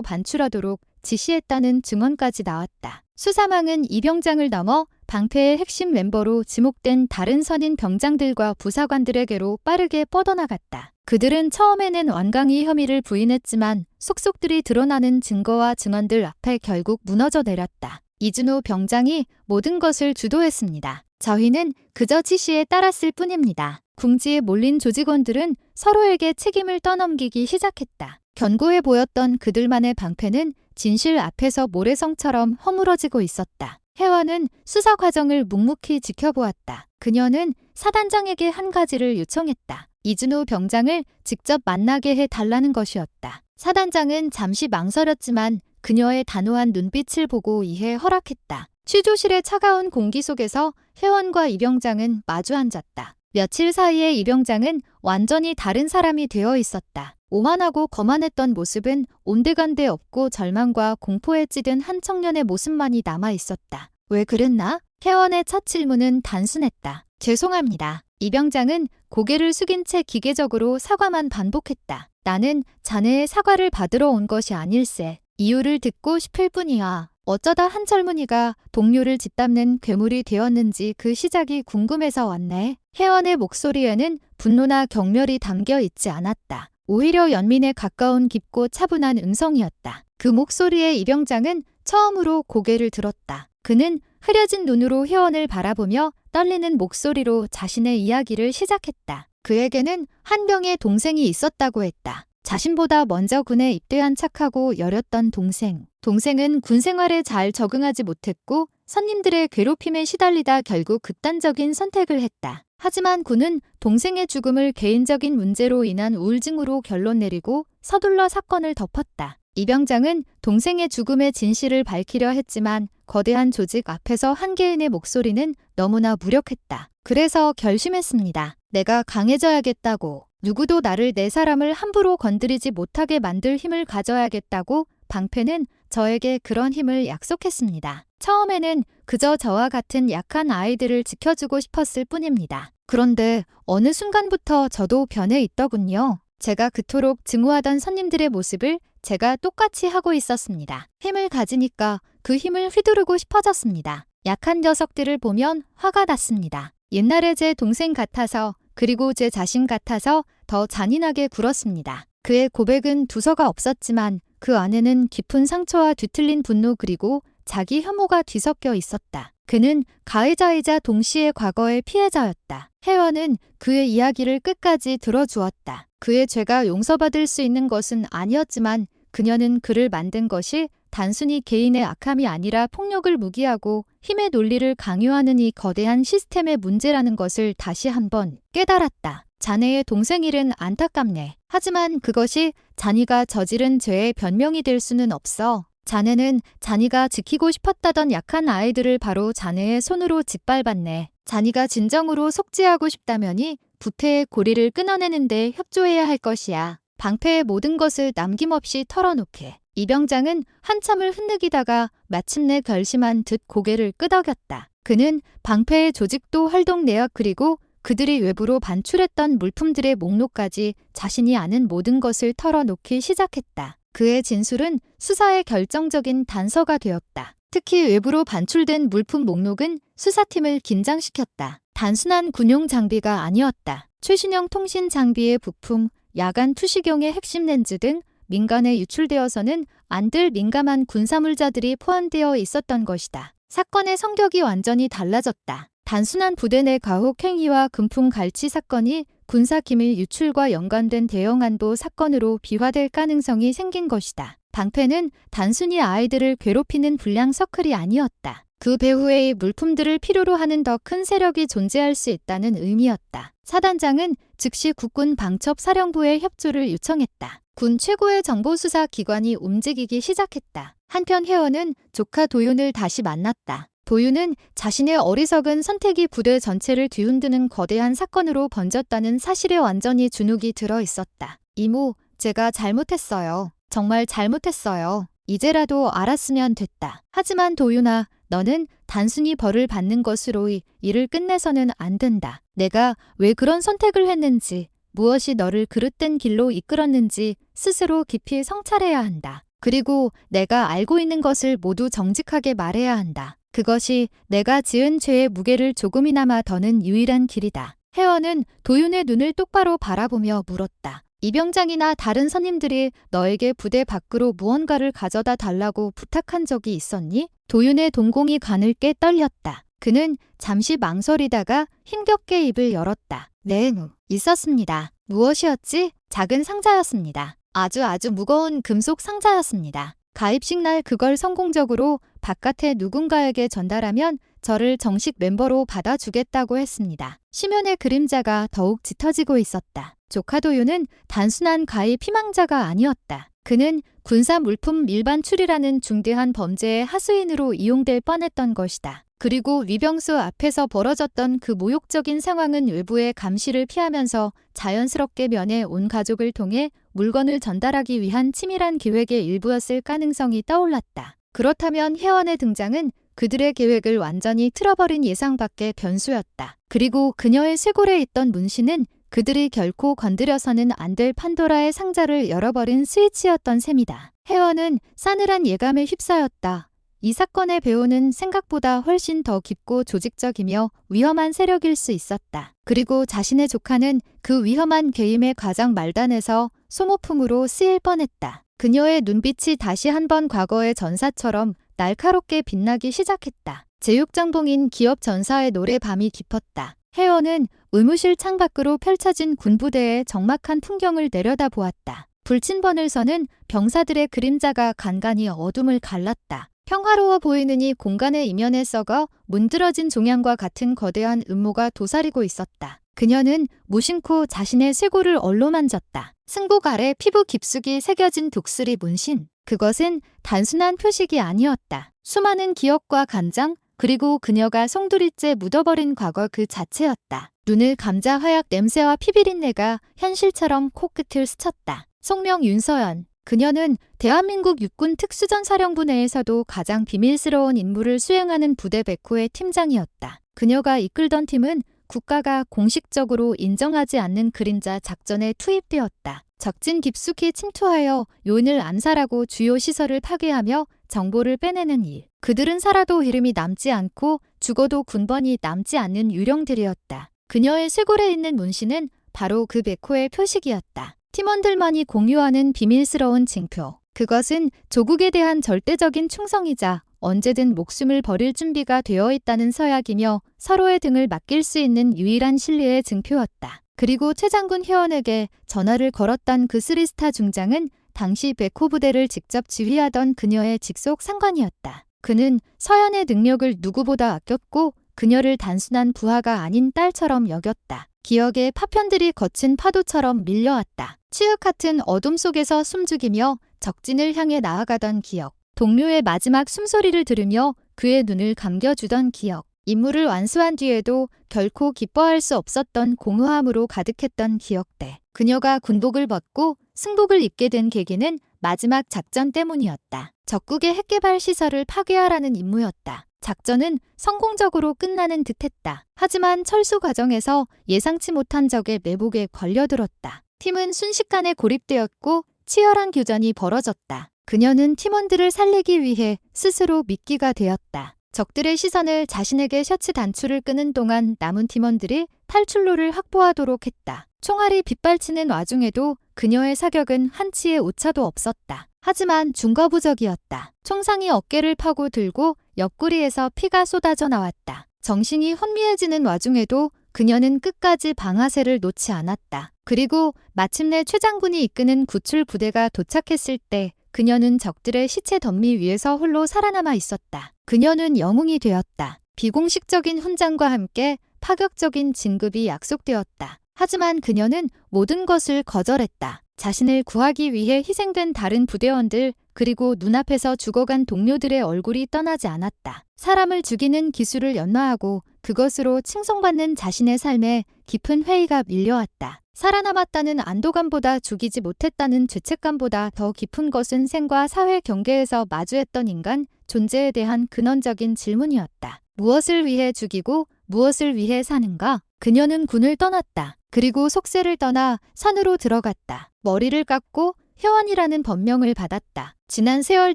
반출하도록 지시했다는 증언까지 나왔다. 수사망은 이 병장을 넘어 방패의 핵심 멤버로 지목된 다른 선임 병장들과 부사관들에게로 빠르게 뻗어나갔다. 그들은 처음에는 완강히 혐의를 부인했지만 속속들이 드러나는 증거와 증언들 앞에 결국 무너져 내렸다. 이준호 병장이 모든 것을 주도했습니다. 저희는 그저 지시에 따랐을 뿐입니다. 궁지에 몰린 조직원들은 서로에게 책임을 떠넘기기 시작했다. 견고해 보였던 그들만의 방패는 진실 앞에서 모래성처럼 허물어지고 있었다. 혜원은 수사 과정을 묵묵히 지켜보았다. 그녀는 사단장에게 한 가지를 요청했다. 이준호 병장을 직접 만나게 해달라는 것이었다. 사단장은 잠시 망설였지만 그녀의 단호한 눈빛을 보고 이에 허락했다. 취조실의 차가운 공기 속에서 혜원과 이 병장은 마주 앉았다. 며칠 사이에 이 병장은 완전히 다른 사람이 되어 있었다. 오만하고 거만했던 모습은 온데간데 없고 절망과 공포에 찌든 한 청년의 모습만이 남아 있었다. 왜 그랬나? 혜원의 첫 질문은 단순했다. 죄송합니다. 이 병장은 고개를 숙인 채 기계적으로 사과만 반복했다. 나는 자네의 사과를 받으러 온 것이 아닐세. 이유를 듣고 싶을 뿐이야. 어쩌다 한 젊은이가 동료를 짓밟는 괴물이 되었는지 그 시작이 궁금해서 왔네. 혜원의 목소리에는 분노나 경멸이 담겨 있지 않았다. 오히려 연민에 가까운 깊고 차분한 음성이었다. 그 목소리에 이 병장은 처음으로 고개를 들었다. 그는 흐려진 눈으로 혜원을 바라보며 떨리는 목소리로 자신의 이야기를 시작했다. 그에게는 한 명의 동생이 있었다고 했다. 자신보다 먼저 군에 입대한 착하고 여렸던 동생. 동생은 군 생활에 잘 적응하지 못했고 선임들의 괴롭힘에 시달리다 결국 극단적인 선택을 했다. 하지만 군은 동생의 죽음을 개인적인 문제로 인한 우울증으로 결론 내리고 서둘러 사건을 덮었다. 이 병장은 동생의 죽음의 진실을 밝히려 했지만 거대한 조직 앞에서 한 개인의 목소리는 너무나 무력했다. 그래서 결심했습니다. 내가 강해져야겠다고. 누구도 나를 내 사람을 함부로 건드리지 못하게 만들 힘을 가져야겠다고 방패는 저에게 그런 힘을 약속했습니다. 처음에는 그저 저와 같은 약한 아이들을 지켜주고 싶었을 뿐입니다. 그런데 어느 순간부터 저도 변해 있더군요. 제가 그토록 증오하던 선임들의 모습을 제가 똑같이 하고 있었습니다. 힘을 가지니까 그 힘을 휘두르고 싶어졌습니다. 약한 녀석들을 보면 화가 났습니다. 옛날에 제 동생 같아서 그리고 제 자신 같아서 더 잔인하게 굴었습니다. 그의 고백은 두서가 없었지만 그 안에는 깊은 상처와 뒤틀린 분노 그리고 자기 혐오가 뒤섞여 있었다. 그는 가해자이자 동시에 과거의 피해자였다. 혜원은 그의 이야기를 끝까지 들어주었다. 그의 죄가 용서받을 수 있는 것은 아니었지만 그녀는 그를 만든 것이 단순히 개인의 악함이 아니라 폭력을 무기하고 힘의 논리를 강요하는 이 거대한 시스템의 문제라는 것을 다시 한번 깨달았다. 자네의 동생 일은 안타깝네. 하지만 그것이 자네가 저지른 죄의 변명이 될 수는 없어. 자네는 자네가 지키고 싶었다던 약한 아이들을 바로 자네의 손으로 짓밟았네. 자네가 진정으로 속죄하고 싶다면이 부패의 고리를 끊어내는데 협조해야 할 것이야. 방패의 모든 것을 남김없이 털어놓게. 이 병장은 한참을 흐느끼다가 마침내 결심한 듯 고개를 끄덕였다. 그는 방패의 조직도 활동 내역 그리고 그들이 외부로 반출했던 물품들의 목록까지 자신이 아는 모든 것을 털어놓기 시작했다. 그의 진술은 수사의 결정적인 단서가 되었다. 특히 외부로 반출된 물품 목록은 수사팀을 긴장시켰다. 단순한 군용 장비가 아니었다. 최신형 통신 장비의 부품, 야간 투시경의 핵심 렌즈 등 민간에 유출되어서는 안 될 민감한 군사물자들이 포함되어 있었던 것이다. 사건의 성격이 완전히 달라졌다. 단순한 부대 내 가혹 행위와 금품 갈취 사건이 군사 기밀 유출과 연관된 대형 안보 사건으로 비화될 가능성이 생긴 것이다. 방패는 단순히 아이들을 괴롭히는 불량 서클이 아니었다. 그 배후의 물품들을 필요로 하는 더 큰 세력이 존재할 수 있다는 의미였다. 사단장은 즉시 국군 방첩사령부에 협조를 요청했다. 군 최고의 정보수사 기관이 움직이기 시작했다. 한편 혜원은 조카 도윤을 다시 만났다. 도윤은 자신의 어리석은 선택이 부대 전체를 뒤흔드는 거대한 사건으로 번졌다는 사실에 완전히 주눅이 들어 있었다. 이모, 제가 잘못했어요. 정말 잘못했어요. 이제라도 알았으면 됐다. 하지만 도윤아, 너는 단순히 벌을 받는 것으로 일을 끝내서는 안 된다. 내가 왜 그런 선택을 했는지, 무엇이 너를 그릇된 길로 이끌었는지 스스로 깊이 성찰해야 한다. 그리고 내가 알고 있는 것을 모두 정직하게 말해야 한다. 그것이 내가 지은 죄의 무게를 조금이나마 더는 유일한 길이다. 혜원은 도윤의 눈을 똑바로 바라보며 물었다. 이병장이나 다른 선임들이 너에게 부대 밖으로 무언가를 가져다 달라고 부탁한 적이 있었니? 도윤의 동공이 가늘게 떨렸다. 그는 잠시 망설이다가 힘겹게 입을 열었다. 네, 있었습니다. 무엇이었지? 작은 상자였습니다. 아주 무거운 금속 상자였습니다. 가입식 날 그걸 성공적으로 바깥에 누군가에게 전달하면 저를 정식 멤버로 받아주겠다고 했습니다. 심연의 그림자가 더욱 짙어지고 있었다. 조카 도윤은 단순한 가입 희망자가 아니었다. 그는 군사 물품 밀반 출이라는 중대한 범죄의 하수인으로 이용될 뻔했던 것이다. 그리고 위병수 앞에서 벌어졌던 그 모욕적인 상황은 외부의 감시를 피하면서 자연스럽게 면회 온 가족을 통해 물건을 전달하기 위한 치밀한 계획의 일부였을 가능성이 떠올랐다. 그렇다면 혜원의 등장은 그들의 계획을 완전히 틀어버린 예상 밖의 변수였다. 그리고 그녀의 쇄골에 있던 문신은 그들이 결코 건드려서는 안 될 판도라의 상자를 열어버린 스위치였던 셈이다. 혜원은 싸늘한 예감에 휩싸였다. 이 사건의 배후는 생각보다 훨씬 더 깊고 조직적이며 위험한 세력일 수 있었다. 그리고 자신의 조카는 그 위험한 개임의 가장 말단에서 소모품으로 쓰일 뻔했다. 그녀의 눈빛이 다시 한번 과거의 전사처럼 날카롭게 빛나기 시작했다. 제육장봉인 기업 전사의 노래밤이 깊었다. 혜원은 의무실 창밖으로 펼쳐진 군부대의 적막한 풍경을 내려다보았다. 불친번을 서는 병사들의 그림자가 간간히 어둠을 갈랐다. 평화로워 보이느니 공간의 이면에 썩어 문드러진 종양과 같은 거대한 음모가 도사리고 있었다. 그녀는 무심코 자신의 쇄골을 얼로만졌다. 승복 아래 피부 깊숙이 새겨진 독수리 문신. 그것은 단순한 표식이 아니었다. 수많은 기억과 감정, 그리고 그녀가 송두리째 묻어버린 과거 그 자체였다. 눈을 감자 화약 냄새와 피비린내가 현실처럼 코끝을 스쳤다. 속명 윤서연. 그녀는 대한민국 육군 특수전사령부 내에서도 가장 비밀스러운 임무를 수행하는 부대 백호의 팀장이었다. 그녀가 이끌던 팀은 국가가 공식적으로 인정하지 않는 그림자 작전에 투입되었다. 적진 깊숙이 침투하여 요인을 암살하고 주요 시설을 파괴하며 정보를 빼내는 일. 그들은 살아도 이름이 남지 않고 죽어도 군번이 남지 않는 유령들이었다. 그녀의 쇄골에 있는 문신은 바로 그 백호의 표식이었다. 팀원들만이 공유하는 비밀스러운 징표. 그것은 조국에 대한 절대적인 충성이자 언제든 목숨을 버릴 준비가 되어 있다는 서약이며 서로의 등을 맡길 수 있는 유일한 신뢰의 증표였다. 그리고 최장군 혜원에게 전화를 걸었던 그 3스타 중장은 당시 백호 부대를 직접 지휘하던 그녀의 직속 상관이었다. 그는 서연의 능력을 누구보다 아꼈고 그녀를 단순한 부하가 아닌 딸처럼 여겼다. 기억의 파편들이 거친 파도처럼 밀려왔다. 치읓 같은 어둠 속에서 숨죽이며 적진을 향해 나아가던 기억. 동료의 마지막 숨소리를 들으며 그의 눈을 감겨주던 기억. 임무를 완수한 뒤에도 결코 기뻐할 수 없었던 공허함으로 가득했던 기억들. 그녀가 군복을 벗고 승복을 입게 된 계기는 마지막 작전 때문이었다. 적국의 핵개발 시설을 파괴하라는 임무였다. 작전은 성공적으로 끝나는 듯했다. 하지만 철수 과정에서 예상치 못한 적의 매복에 걸려들었다. 팀은 순식간에 고립되었고 치열한 교전이 벌어졌다. 그녀는 팀원들을 살리기 위해 스스로 미끼가 되었다. 적들의 시선을 자신에게 셔츠 단추를 끄는 동안 남은 팀원들이 탈출로를 확보하도록 했다. 총알이 빗발치는 와중에도 그녀의 사격은 한치의 오차도 없었다. 하지만 중거부적이었다. 총상이 어깨를 파고 들고 옆구리에서 피가 쏟아져 나왔다. 정신이 혼미해지는 와중에도 그녀는 끝까지 방아쇠를 놓지 않았다. 그리고 마침내 최장군이 이끄는 구출 부대가 도착했을 때 그녀는 적들의 시체 덤미 위에서 홀로 살아남아 있었다. 그녀는 영웅이 되었다. 비공식적인 훈장과 함께 파격적인 진급이 약속되었다. 하지만 그녀는 모든 것을 거절했다. 자신을 구하기 위해 희생된 다른 부대원들 그리고 눈앞에서 죽어간 동료들의 얼굴이 떠나지 않았다. 사람을 죽이는 기술을 연마하고 그것으로 칭송받는 자신의 삶에 깊은 회의가 밀려왔다. 살아남았다는 안도감보다 죽이지 못했다는 죄책감보다 더 깊은 것은 생과 사회 경계에서 마주했던 인간 존재에 대한 근원적인 질문이었다. 무엇을 위해 죽이고 무엇을 위해 사는가? 그녀는 군을 떠났다. 그리고 속세를 떠나 산으로 들어갔다. 머리를 깎고 회원이라는 법명을 받았다. 지난 세월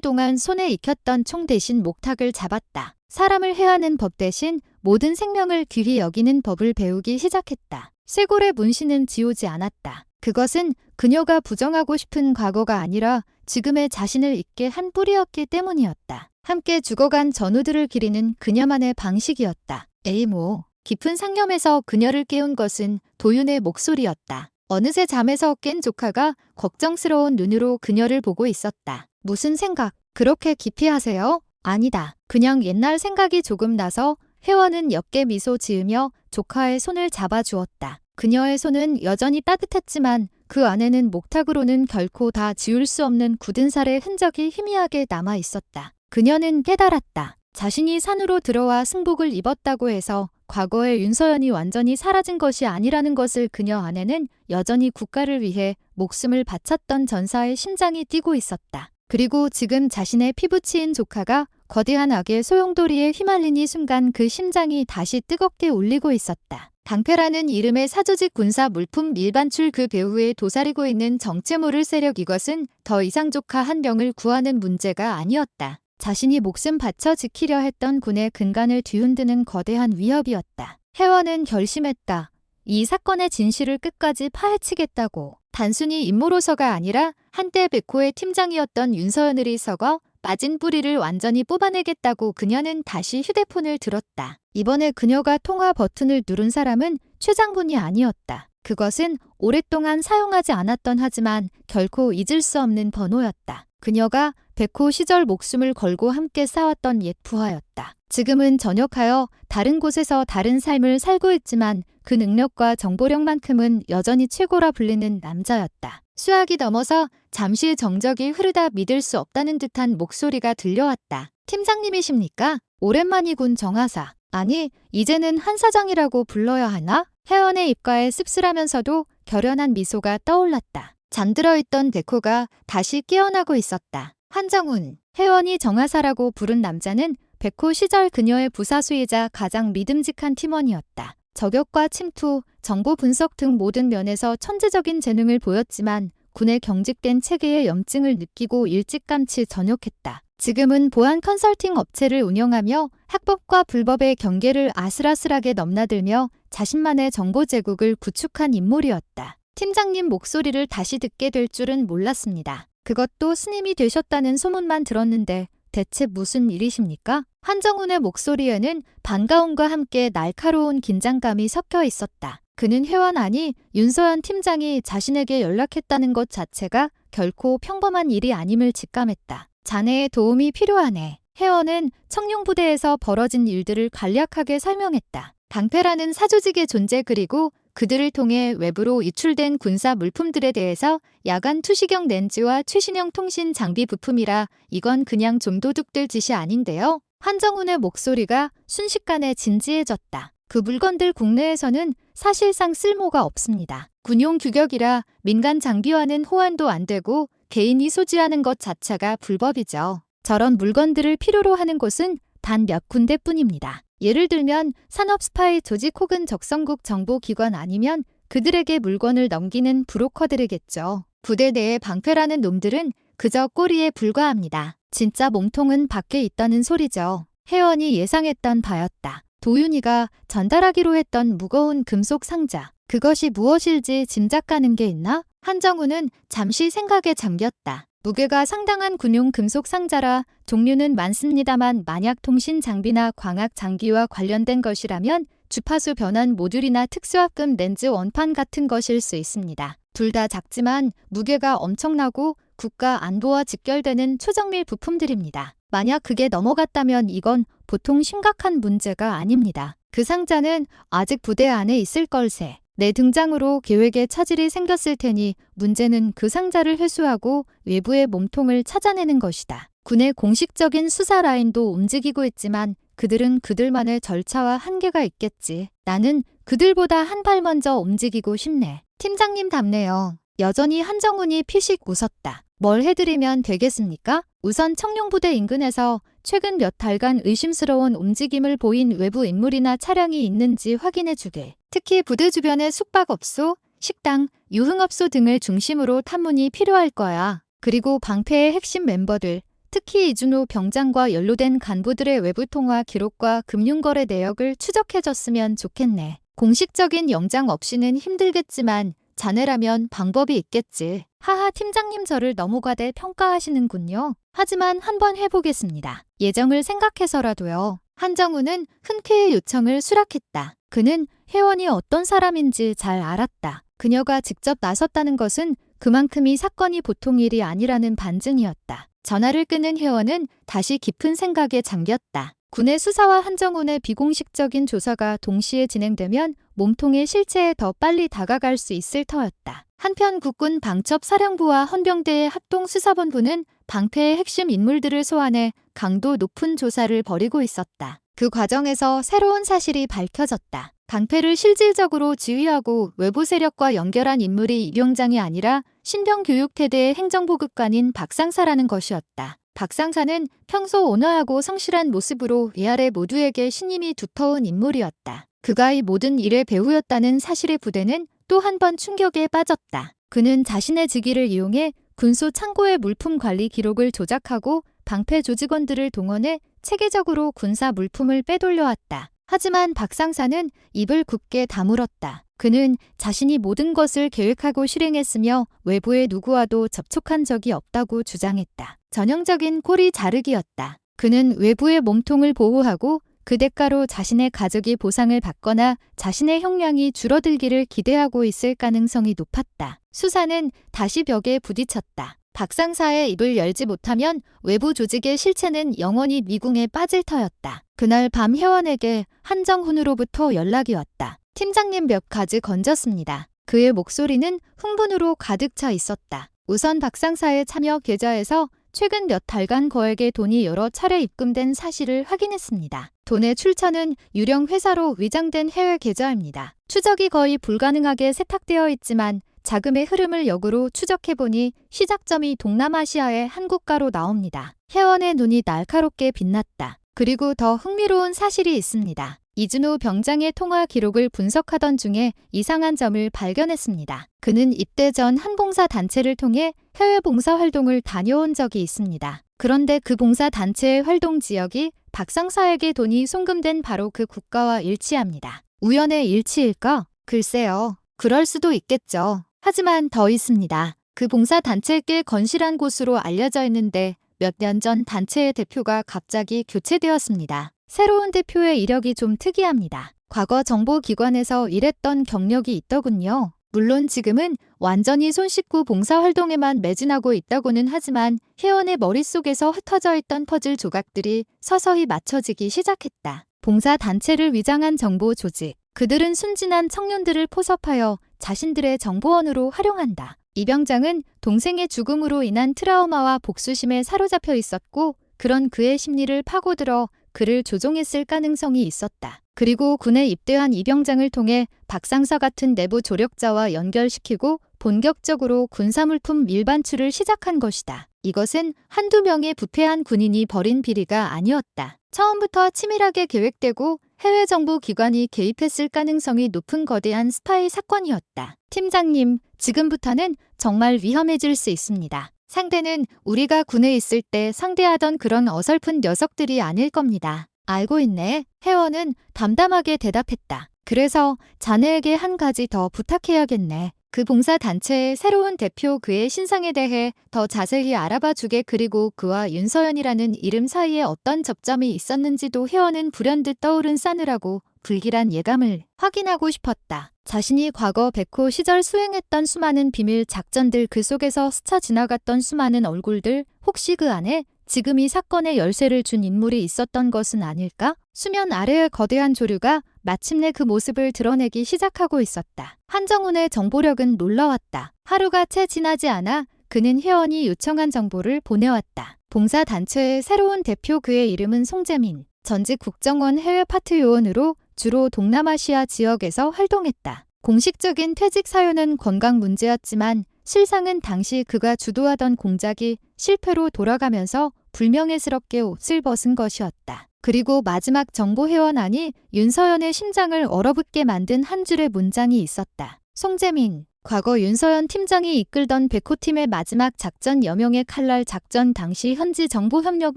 동안 손에 익혔던 총 대신 목탁을 잡았다. 사람을 해하는 법 대신 모든 생명을 귀히 여기는 법을 배우기 시작했다. 쇄골의 문신은 지우지 않았다. 그것은 그녀가 부정하고 싶은 과거가 아니라 지금의 자신을 잊게 한 뿌리였기 때문이었다. 함께 죽어간 전우들을 기리는 그녀만의 방식이었다. 에이모. 깊은 상념에서 그녀를 깨운 것은 도윤의 목소리였다. 어느새 잠에서 깬 조카가 걱정스러운 눈으로 그녀를 보고 있었다. 무슨 생각? 그렇게 깊이 하세요? 아니다. 그냥 옛날 생각이 조금 나서 혜원은 옅게 미소 지으며 조카의 손을 잡아주었다. 그녀의 손은 여전히 따뜻했지만 그 안에는 목탁으로는 결코 다 지울 수 없는 굳은 살의 흔적이 희미하게 남아 있었다. 그녀는 깨달았다. 자신이 산으로 들어와 승복을 입었다고 해서 과거의 윤서연이 완전히 사라진 것이 아니라는 것을 그녀 안에는 여전히 국가를 위해 목숨을 바쳤던 전사의 심장이 뛰고 있었다. 그리고 지금 자신의 피부치인 조카가 거대한 악의 소용돌이에 휘말리니 순간 그 심장이 다시 뜨겁게 울리고 있었다. 강패라는 이름의 사조직 군사 물품 밀반출 그 배후에 도사리고 있는 정체 모를 세력 이것은 더 이상 조카 한 명을 구하는 문제가 아니었다. 자신이 목숨 바쳐 지키려 했던 군의 근간을 뒤흔드는 거대한 위협이었다. 혜원은 결심했다. 이 사건의 진실을 끝까지 파헤치겠다고. 단순히 임무로서가 아니라 한때 백호의 팀장이었던 윤서연을 썩어 빠진 뿌리를 완전히 뽑아내겠다고 그녀는 다시 휴대폰을 들었다. 이번에 그녀가 통화 버튼을 누른 사람은 최 장군이 아니었다. 그것은 오랫동안 사용하지 않았던 하지만 결코 잊을 수 없는 번호였다. 그녀가 백호 시절 목숨을 걸고 함께 싸웠던 옛 부하였다. 지금은 전역하여 다른 곳에서 다른 삶을 살고 있지만 그 능력과 정보력만큼은 여전히 최고라 불리는 남자였다. 수학이 넘어서 잠시 정적이 흐르다 믿을 수 없다는 듯한 목소리가 들려왔다. 팀장님이십니까? 오랜만이군 정하사. 아니, 이제는 한 사장이라고 불러야 하나? 혜원의 입가에 씁쓸하면서도 결연한 미소가 떠올랐다. 잠들어 있던 데코가 다시 깨어나고 있었다. 한정훈, 혜원이 정하사라고 부른 남자는 백호 시절 그녀의 부사수이자 가장 믿음직한 팀원이었다. 저격과 침투, 정보 분석 등 모든 면에서 천재적인 재능을 보였지만 군의 경직된 체계의 염증을 느끼고 일찌감치 전역했다. 지금은 보안 컨설팅 업체를 운영하며 합법과 불법의 경계를 아슬아슬하게 넘나들며 자신만의 정보 제국을 구축한 인물이었다. 팀장님 목소리를 다시 듣게 될 줄은 몰랐습니다. 그것도 스님이 되셨다는 소문만 들었는데 대체 무슨 일이십니까? 한정훈의 목소리에는 반가움과 함께 날카로운 긴장감이 섞여 있었다. 그는 혜원 아니 윤서연 팀장이 자신에게 연락했다는 것 자체가 결코 평범한 일이 아님을 직감했다. 자네의 도움이 필요하네. 혜원은 청룡부대에서 벌어진 일들을 간략하게 설명했다. 방패라는 사조직의 존재 그리고 그들을 통해 외부로 유출된 군사 물품들에 대해서 야간 투시경 렌즈와 최신형 통신 장비 부품이라 이건 그냥 좀도둑들 짓이 아닌데요. 한정훈의 목소리가 순식간에 진지해졌다. 그 물건들 국내에서는 사실상 쓸모가 없습니다. 군용 규격이라 민간 장비와는 호환도 안 되고 개인이 소지하는 것 자체가 불법이죠. 저런 물건들을 필요로 하는 곳은 단 몇 군데뿐입니다. 예를 들면 산업 스파이 조직 혹은 적성국 정보기관 아니면 그들에게 물건을 넘기는 브로커들이겠죠. 부대 내의 방패라는 놈들은 그저 꼬리에 불과합니다. 진짜 몸통은 밖에 있다는 소리죠. 혜원이 예상했던 바였다. 도윤이가 전달하기로 했던 무거운 금속 상자. 그것이 무엇일지 짐작가는 게 있나? 한정훈은 잠시 생각에 잠겼다. 무게가 상당한 군용 금속 상자라 종류는 많습니다만 만약 통신 장비나 광학 장비와 관련된 것이라면 주파수 변환 모듈이나 특수압금 렌즈 원판 같은 것일 수 있습니다. 둘 다 작지만 무게가 엄청나고 국가 안보와 직결되는 초정밀 부품들입니다. 만약 그게 넘어갔다면 이건 보통 심각한 문제가 아닙니다. 그 상자는 아직 부대 안에 있을 걸세. 내 등장으로 계획에 차질이 생겼을 테니 문제는 그 상자를 회수하고 외부의 몸통을 찾아내는 것이다. 군의 공식적인 수사 라인도 움직이고 있지만 그들은 그들만의 절차와 한계가 있겠지. 나는 그들보다 한 발 먼저 움직이고 싶네. 팀장님답네요. 여전히 한정훈이 피식 웃었다. 뭘 해드리면 되겠습니까? 우선 청룡부대 인근에서 최근 몇 달간 의심스러운 움직임을 보인 외부 인물이나 차량이 있는지 확인해주게. 특히 부대 주변의 숙박업소, 식당, 유흥업소 등을 중심으로 탐문이 필요할 거야. 그리고 방패의 핵심 멤버들, 특히 이준호 병장과 연루된 간부들의 외부 통화 기록과 금융거래 내역을 추적해줬으면 좋겠네. 공식적인 영장 없이는 힘들겠지만 자네라면 방법이 있겠지. 하하, 팀장님 저를 너무 과대 평가하시는군요. 하지만 한번 해보겠습니다. 예정을 생각해서라도요. 한정우는 흔쾌히 요청을 수락했다. 그는 혜원이 어떤 사람인지 잘 알았다. 그녀가 직접 나섰다는 것은 그만큼 이 사건이 보통 일이 아니라는 반증이었다. 전화를 끊은 혜원은 다시 깊은 생각에 잠겼다. 군의 수사와 한정훈의 비공식적인 조사가 동시에 진행되면 몸통의 실체에 더 빨리 다가갈 수 있을 터였다. 한편 국군 방첩사령부와 헌병대의 합동수사본부는 방패의 핵심 인물들을 소환해 강도 높은 조사를 벌이고 있었다. 그 과정에서 새로운 사실이 밝혀졌다. 방패를 실질적으로 지휘하고 외부 세력과 연결한 인물이 이병장이 아니라 신병교육대대의 행정보급관인 박상사라는 것이었다. 박상사는 평소 온화하고 성실한 모습으로 위아래 모두에게 신임이 두터운 인물이었다. 그가 이 모든 일의 배후였다는 사실에 부대는 또 한 번 충격에 빠졌다. 그는 자신의 직위를 이용해 군소 창고의 물품 관리 기록을 조작하고 방패 조직원들을 동원해 체계적으로 군사 물품을 빼돌려왔다. 하지만 박상사는 입을 굳게 다물었다. 그는 자신이 모든 것을 계획하고 실행했으며 외부의 누구와도 접촉한 적이 없다고 주장했다. 전형적인 꼬리 자르기였다. 그는 외부의 몸통을 보호하고 그 대가로 자신의 가족이 보상을 받거나 자신의 형량이 줄어들기를 기대하고 있을 가능성이 높았다. 수사는 다시 벽에 부딪혔다. 박상사의 입을 열지 못하면 외부 조직의 실체는 영원히 미궁에 빠질 터였다. 그날 밤 혜원에게 한정훈으로부터 연락이 왔다. 팀장님 몇 가지 건졌습니다. 그의 목소리는 흥분으로 가득 차 있었다. 우선 박상사의 참여 계좌에서 최근 몇 달간 거액의 돈이 여러 차례 입금된 사실을 확인했습니다. 돈의 출처는 유령 회사로 위장된 해외 계좌입니다. 추적이 거의 불가능하게 세탁되어 있지만 자금의 흐름을 역으로 추적해보니 시작점이 동남아시아의 한 국가로 나옵니다. 혜원의 눈이 날카롭게 빛났다. 그리고 더 흥미로운 사실이 있습니다. 이준호 병장의 통화 기록을 분석하던 중에 이상한 점을 발견했습니다. 그는 입대 전 한 봉사 단체를 통해 해외 봉사 활동을 다녀온 적이 있습니다. 그런데 그 봉사 단체의 활동 지역이 박상사에게 돈이 송금된 바로 그 국가와 일치합니다. 우연의 일치일까? 글쎄요. 그럴 수도 있겠죠. 하지만 더 있습니다. 그 봉사 단체께 건실한 곳으로 알려져 있는데 몇 년 전 단체의 대표가 갑자기 교체되었습니다. 새로운 대표의 이력이 좀 특이합니다. 과거 정보기관에서 일했던 경력이 있더군요. 물론 지금은 완전히 손 씻고 봉사활동에만 매진하고 있다고는 하지만 혜원의 머릿속에서 흩어져 있던 퍼즐 조각들이 서서히 맞춰지기 시작했다. 봉사단체를 위장한 정보 조직. 그들은 순진한 청년들을 포섭하여 자신들의 정보원으로 활용한다. 이 병장은 동생의 죽음으로 인한 트라우마와 복수심에 사로잡혀 있었고 그런 그의 심리를 파고들어 그를 조종했을 가능성이 있었다. 그리고 군에 입대한 이 병장을 통해 박상사 같은 내부 조력자와 연결시키고 본격적으로 군사물품 밀반출을 시작한 것이다. 이것은 한두 명의 부패한 군인이 벌인 비리가 아니었다. 처음부터 치밀하게 계획되고 해외 정보 기관이 개입했을 가능성이 높은 거대한 스파이 사건이었다. 팀장님, 지금부터는 정말 위험해질 수 있습니다. 상대는 우리가 군에 있을 때 상대하던 그런 어설픈 녀석들이 아닐 겁니다. 알고 있네. 혜원은 담담하게 대답했다. 그래서 자네에게 한 가지 더 부탁해야겠네. 그 봉사단체의 새로운 대표 그의 신상에 대해 더 자세히 알아봐 주게. 그리고 그와 윤서연이라는 이름 사이에 어떤 접점이 있었는지도. 혜원은 불현듯 떠오른 싸늘하고 불길한 예감을 확인하고 싶었다. 자신이 과거 백호 시절 수행했던 수많은 비밀 작전들, 그 속에서 스쳐 지나갔던 수많은 얼굴들, 혹시 그 안에 지금 이 사건의 열쇠를 준 인물이 있었던 것은 아닐까? 수면 아래의 거대한 조류가 마침내 그 모습을 드러내기 시작하고 있었다. 한정훈의 정보력은 놀라웠다. 하루가 채 지나지 않아 그는 회원이 요청한 정보를 보내왔다. 봉사단체의 새로운 대표, 그의 이름은 송재민. 전직 국정원 해외 파트 요원으로 주로 동남아시아 지역에서 활동했다. 공식적인 퇴직 사유는 건강 문제였지만 실상은 당시 그가 주도하던 공작이 실패로 돌아가면서 불명예스럽게 옷을 벗은 것이었다. 그리고 마지막 정보 회원안이 윤서연의 심장을 얼어붙게 만든 한 줄의 문장이 있었다. 송재민, 과거 윤서연 팀장이 이끌던 백호팀의 마지막 작전 여명의 칼날 작전 당시 현지 정보 협력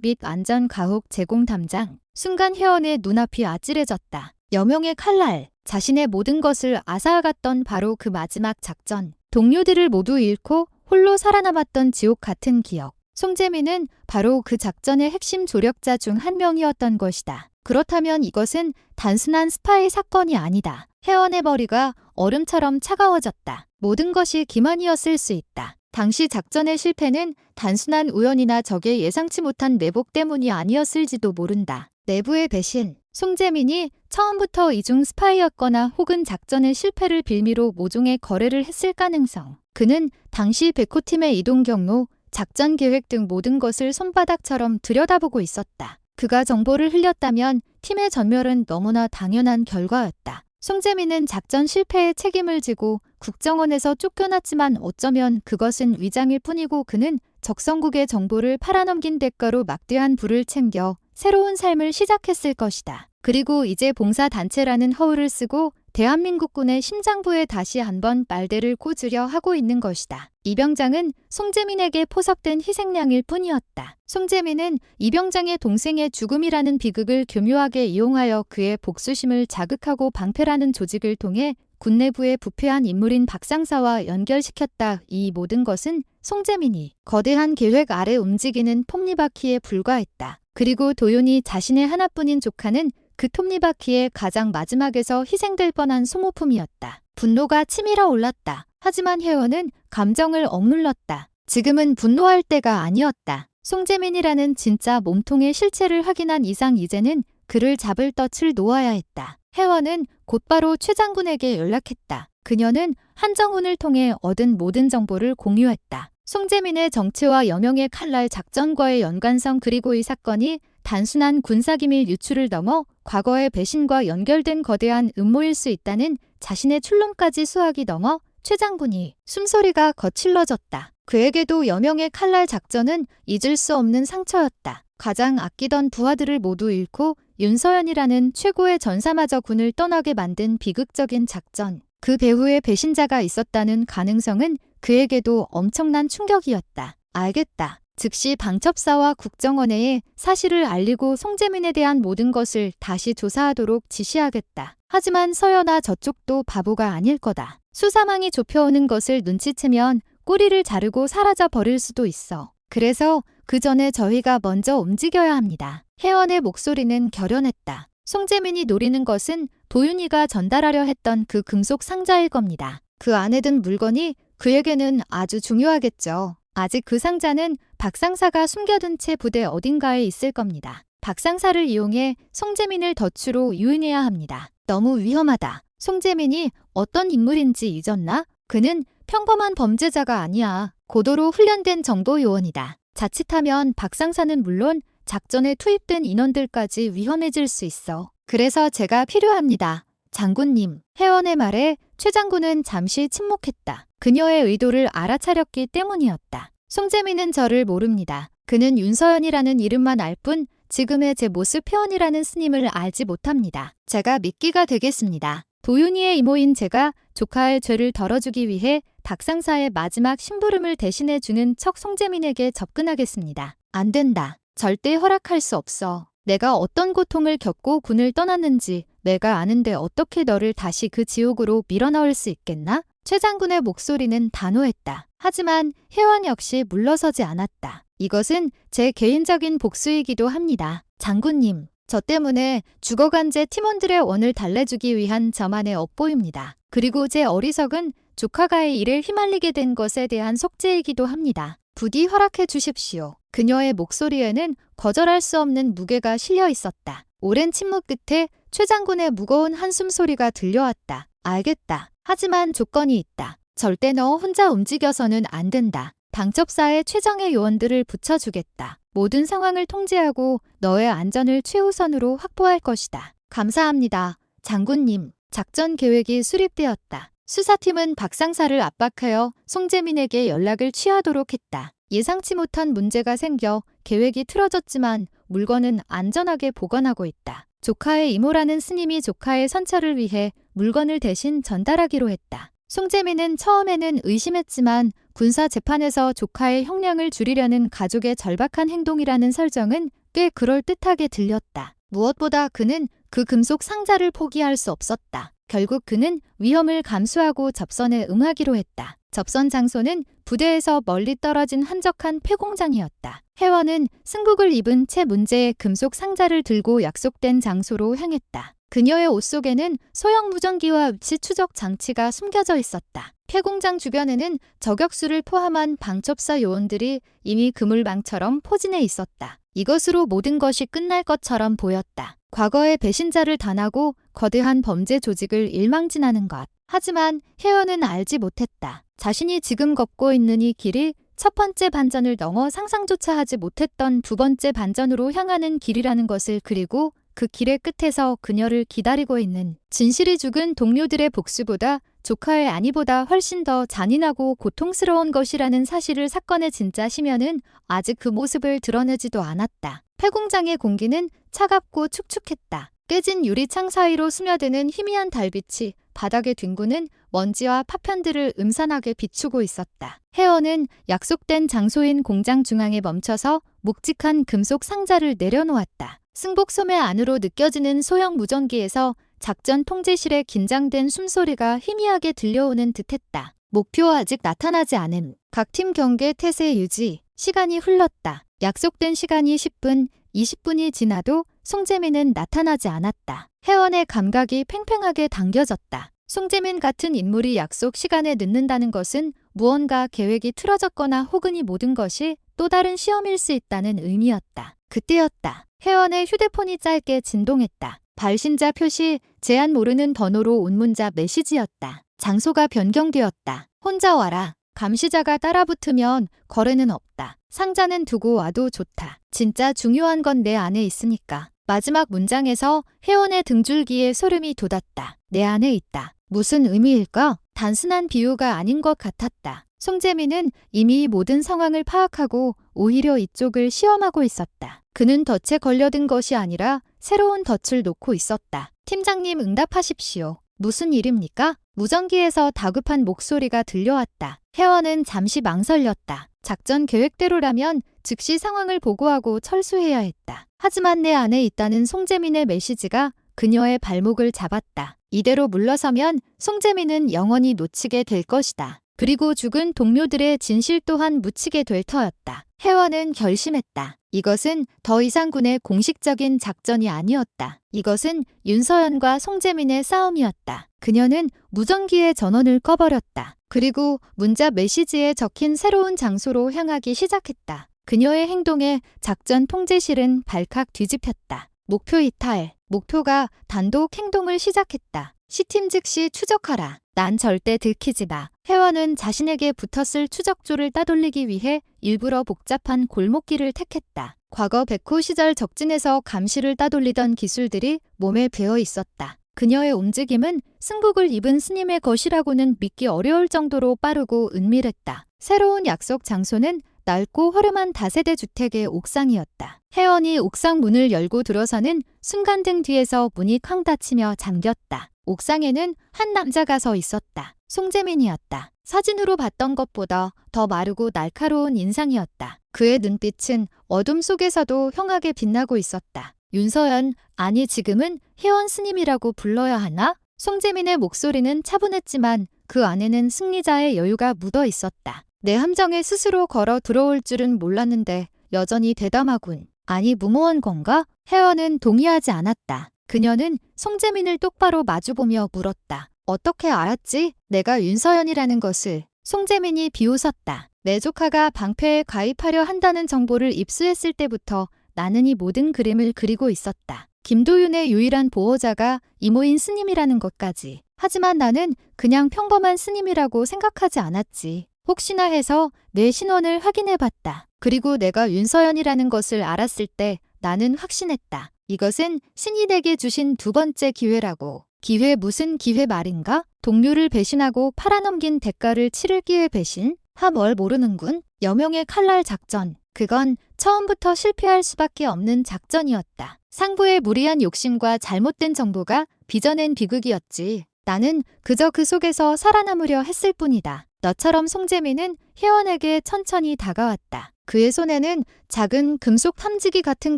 및 안전 가혹 제공 담당. 순간 회원의 눈앞이 아찔해졌다. 여명의 칼날, 자신의 모든 것을 앗아갔던 바로 그 마지막 작전. 동료들을 모두 잃고 홀로 살아남았던 지옥 같은 기억. 송재민은 바로 그 작전의 핵심 조력자 중 한 명이었던 것이다. 그렇다면 이것은 단순한 스파이 사건이 아니다. 회원의 머리가 얼음처럼 차가워졌다. 모든 것이 기만이었을 수 있다. 당시 작전의 실패는 단순한 우연이나 적의 예상치 못한 내복 때문이 아니었을지도 모른다. 내부의 배신. 송재민이 처음부터 이중 스파이였거나 혹은 작전의 실패를 빌미로 모종의 거래를 했을 가능성. 그는 당시 백호팀의 이동 경로, 작전 계획 등 모든 것을 손바닥처럼 들여다보고 있었다. 그가 정보를 흘렸다면 팀의 전멸은 너무나 당연한 결과였다. 송재민은 작전 실패의 책임을 지고 국정원에서 쫓겨났지만 어쩌면 그것은 위장일 뿐이고, 그는 적성국의 정보를 팔아넘긴 대가로 막대한 부를 챙겨 새로운 삶을 시작했을 것이다. 그리고 이제 봉사단체라는 허울을 쓰고 대한민국군의 심장부에 다시 한번 말대를 꽂으려 하고 있는 것이다. 이병장은 송재민에게 포섭된 희생양일 뿐이었다. 송재민은 이병장의 동생의 죽음이라는 비극을 교묘하게 이용하여 그의 복수심을 자극하고 방패라는 조직을 통해 군 내부의 부패한 인물인 박상사와 연결시켰다. 이 모든 것은 송재민이 거대한 계획 아래 움직이는 톱니바퀴에 불과했다. 그리고 도윤이 자신의 하나뿐인 조카는 그 톱니바퀴의 가장 마지막에서 희생될 뻔한 소모품이었다. 분노가 치밀어 올랐다. 하지만 회원은 감정을 억눌렀다. 지금은 분노할 때가 아니었다. 송재민이라는 진짜 몸통의 실체를 확인한 이상 이제는 그를 잡을 덫을 놓아야 했다. 회원은 곧바로 최 장군에게 연락했다. 그녀는 한정훈을 통해 얻은 모든 정보를 공유했다. 송재민의 정체와 여명의 칼날 작전과의 연관성, 그리고 이 사건이 단순한 군사기밀 유출을 넘어 과거의 배신과 연결된 거대한 음모일 수 있다는 자신의 추론까지 수학이 넘어 최 장군이 숨소리가 거칠러졌다. 그에게도 여명의 칼날 작전은 잊을 수 없는 상처였다. 가장 아끼던 부하들을 모두 잃고 윤서연이라는 최고의 전사마저 군을 떠나게 만든 비극적인 작전. 그 배후에 배신자가 있었다는 가능성은 그에게도 엄청난 충격이었다. 알겠다. 즉시 방첩사와 국정원에 사실을 알리고 송재민에 대한 모든 것을 다시 조사하도록 지시하겠다. 하지만 서연아, 저쪽도 바보가 아닐 거다. 수사망이 좁혀오는 것을 눈치채면 꼬리를 자르고 사라져 버릴 수도 있어. 그래서 그 전에 저희가 먼저 움직여야 합니다. 회원의 목소리는 결연했다. 송재민이 노리는 것은 도윤이가 전달하려 했던 그 금속 상자일 겁니다. 그 안에 든 물건이 그에게는 아주 중요하겠죠. 아직 그 상자는 박상사가 숨겨둔 채 부대 어딘가에 있을 겁니다. 박상사를 이용해 송재민을 덫으로 유인해야 합니다. 너무 위험하다. 송재민이 어떤 인물인지 잊었나? 그는 평범한 범죄자가 아니야. 고도로 훈련된 정보 요원이다. 자칫하면 박상사는 물론 작전에 투입된 인원들까지 위험해질 수 있어. 그래서 제가 필요합니다. 장군님. 회원의 말에 최 장군은 잠시 침묵했다. 그녀의 의도를 알아차렸기 때문이었다. 송재민은 저를 모릅니다. 그는 윤서연이라는 이름만 알 뿐 지금의 제 모습 회원이라는 스님을 알지 못합니다. 제가 미끼가 되겠습니다. 도윤이의 이모인 제가 조카의 죄를 덜어주기 위해 박상사의 마지막 심부름을 대신해주는 척 송재민에게 접근하겠습니다. 안 된다. 절대 허락할 수 없어. 내가 어떤 고통을 겪고 군을 떠났는지 내가 아는데 어떻게 너를 다시 그 지옥으로 밀어넣을 수 있겠나? 최 장군의 목소리는 단호했다. 하지만 회원 역시 물러서지 않았다. 이것은 제 개인적인 복수이기도 합니다. 장군님, 저 때문에 죽어간 제 팀원들의 원을 달래주기 위한 저만의 업보입니다. 그리고 제 어리석은 조카가 이 일에 휘말리게 된 것에 대한 속죄이기도 합니다. 부디 허락해 주십시오. 그녀의 목소리에는 거절할 수 없는 무게가 실려 있었다. 오랜 침묵 끝에 최 장군의 무거운 한숨 소리가 들려왔다. 알겠다. 하지만 조건이 있다. 절대 너 혼자 움직여서는 안 된다. 방첩사에 최정예 요원들을 붙여주겠다. 모든 상황을 통제하고 너의 안전을 최우선으로 확보할 것이다. 감사합니다. 장군님. 작전 계획이 수립되었다. 수사팀은 박상사를 압박하여 송재민에게 연락을 취하도록 했다. 예상치 못한 문제가 생겨 계획이 틀어졌지만 물건은 안전하게 보관하고 있다. 조카의 이모라는 스님이 조카의 선처를 위해 물건을 대신 전달하기로 했다. 송재민은 처음에는 의심했지만 군사 재판에서 조카의 형량을 줄이려는 가족의 절박한 행동이라는 설정은 꽤 그럴듯하게 들렸다. 무엇보다 그는 그 금속 상자를 포기할 수 없었다. 결국 그는 위험을 감수하고 접선에 응하기로 했다. 접선 장소는 부대에서 멀리 떨어진 한적한 폐공장이었다. 혜원은 승복을 입은 채 문제의 금속 상자를 들고 약속된 장소로 향했다. 그녀의 옷 속에는 소형 무전기와 위치 추적 장치가 숨겨져 있었다. 폐공장 주변에는 저격수를 포함한 방첩사 요원들이 이미 그물망처럼 포진해 있었다. 이것으로 모든 것이 끝날 것처럼 보였다. 과거의 배신자를 단하고 거대한 범죄 조직을 일망진하는 것. 하지만 혜연은 알지 못했다. 자신이 지금 걷고 있는 이 길이 첫 번째 반전을 넘어 상상조차 하지 못했던 두 번째 반전으로 향하는 길이라는 것을, 그리고 그 길의 끝에서 그녀를 기다리고 있는 진실이 죽은 동료들의 복수보다 조카의 안위보다 훨씬 더 잔인하고 고통스러운 것이라는 사실을 사건의 진짜 심연은 아직 그 모습을 드러내지도 않았다. 폐공장의 공기는 차갑고 축축했다. 깨진 유리창 사이로 스며드는 희미한 달빛이 바닥에 뒹구는 먼지와 파편들을 음산하게 비추고 있었다. 혜원은 약속된 장소인 공장 중앙에 멈춰서 묵직한 금속 상자를 내려놓았다. 승복 소매 안으로 느껴지는 소형 무전기에서 작전 통제실의 긴장된 숨소리가 희미하게 들려오는 듯했다. 목표 아직 나타나지 않음. 각 팀 경계 태세 유지. 시간이 흘렀다. 약속된 시간이 10분, 20분이 지나도 송재민은 나타나지 않았다. 혜원의 감각이 팽팽하게 당겨졌다. 송재민 같은 인물이 약속 시간에 늦는다는 것은 무언가 계획이 틀어졌거나 혹은 이 모든 것이 또 다른 시험일 수 있다는 의미였다. 그때였다. 혜원의 휴대폰이 짧게 진동했다. 발신자 표시, 제한 모르는 번호로 온 문자 메시지였다. 장소가 변경되었다. 혼자 와라. 감시자가 따라붙으면 거래는 없다. 상자는 두고 와도 좋다. 진짜 중요한 건 내 안에 있으니까. 마지막 문장에서 혜원의 등줄기에 소름이 돋았다. 내 안에 있다. 무슨 의미일까? 단순한 비유가 아닌 것 같았다. 송재민은 이미 모든 상황을 파악하고 오히려 이쪽을 시험하고 있었다. 그는 덫에 걸려든 것이 아니라 새로운 덫을 놓고 있었다. 팀장님, 응답하십시오. 무슨 일입니까? 무전기에서 다급한 목소리가 들려왔다. 혜원은 잠시 망설였다. 작전 계획대로라면 즉시 상황을 보고하고 철수해야 했다. 하지만 내 안에 있다는 송재민의 메시지가 그녀의 발목을 잡았다. 이대로 물러서면 송재민은 영원히 놓치게 될 것이다. 그리고 죽은 동료들의 진실 또한 묻히게 될 터였다. 혜원은 결심했다. 이것은 더 이상 군의 공식적인 작전이 아니었다. 이것은 윤서연과 송재민의 싸움이었다. 그녀는 무전기의 전원을 꺼버렸다. 그리고 문자 메시지에 적힌 새로운 장소로 향하기 시작했다. 그녀의 행동에 작전 통제실은 발칵 뒤집혔다. 목표 이탈. 목표가 단독 행동을 시작했다. 시팀 즉시 추적하라. 난 절대 들키지 마. 혜원은 자신에게 붙었을 추적조를 따돌리기 위해 일부러 복잡한 골목길을 택했다. 과거 백호 시절 적진에서 감시를 따돌리던 기술들이 몸에 배어 있었다. 그녀의 움직임은 승복을 입은 스님의 것이라고는 믿기 어려울 정도로 빠르고 은밀했다. 새로운 약속 장소는 넓고 허름한 다세대 주택의 옥상이었다. 혜원이 옥상 문을 열고 들어서는 순간 등 뒤에서 문이 쾅 닫히며 잠겼다. 옥상에는 한 남자가 서 있었다. 송재민이었다. 사진으로 봤던 것보다 더 마르고 날카로운 인상이었다. 그의 눈빛은 어둠 속에서도 흉하게 빛나고 있었다. 윤서연, 아니 지금은 혜원 스님이라고 불러야 하나? 송재민의 목소리는 차분했지만 그 안에는 승리자의 여유가 묻어 있었다. 내 함정에 스스로 걸어 들어올 줄은 몰랐는데 여전히 대담하군. 아니 무모한 건가? 혜원은 동의하지 않았다. 그녀는 송재민을 똑바로 마주보며 물었다. 어떻게 알았지? 내가 윤서연이라는 것을. 송재민이 비웃었다. 내 조카가 방패에 가입하려 한다는 정보를 입수했을 때부터 나는 이 모든 그림을 그리고 있었다. 김도윤의 유일한 보호자가 이모인 스님이라는 것까지. 하지만 나는 그냥 평범한 스님이라고 생각하지 않았지. 혹시나 해서 내 신원을 확인해봤다. 그리고 내가 윤서연이라는 것을 알았을 때 나는 확신했다. 이것은 신이 내게 주신 두 번째 기회라고. 기회 무슨 기회 말인가? 동료를 배신하고 팔아넘긴 대가를 치를 기회 배신? 뭘 모르는군. 여명의 칼날 작전. 그건 처음부터 실패할 수밖에 없는 작전이었다. 상부의 무리한 욕심과 잘못된 정보가 빚어낸 비극이었지. 나는 그저 그 속에서 살아남으려 했을 뿐이다. 너처럼 송재민은 혜원에게 천천히 다가왔다. 그의 손에는 작은 금속 탐지기 같은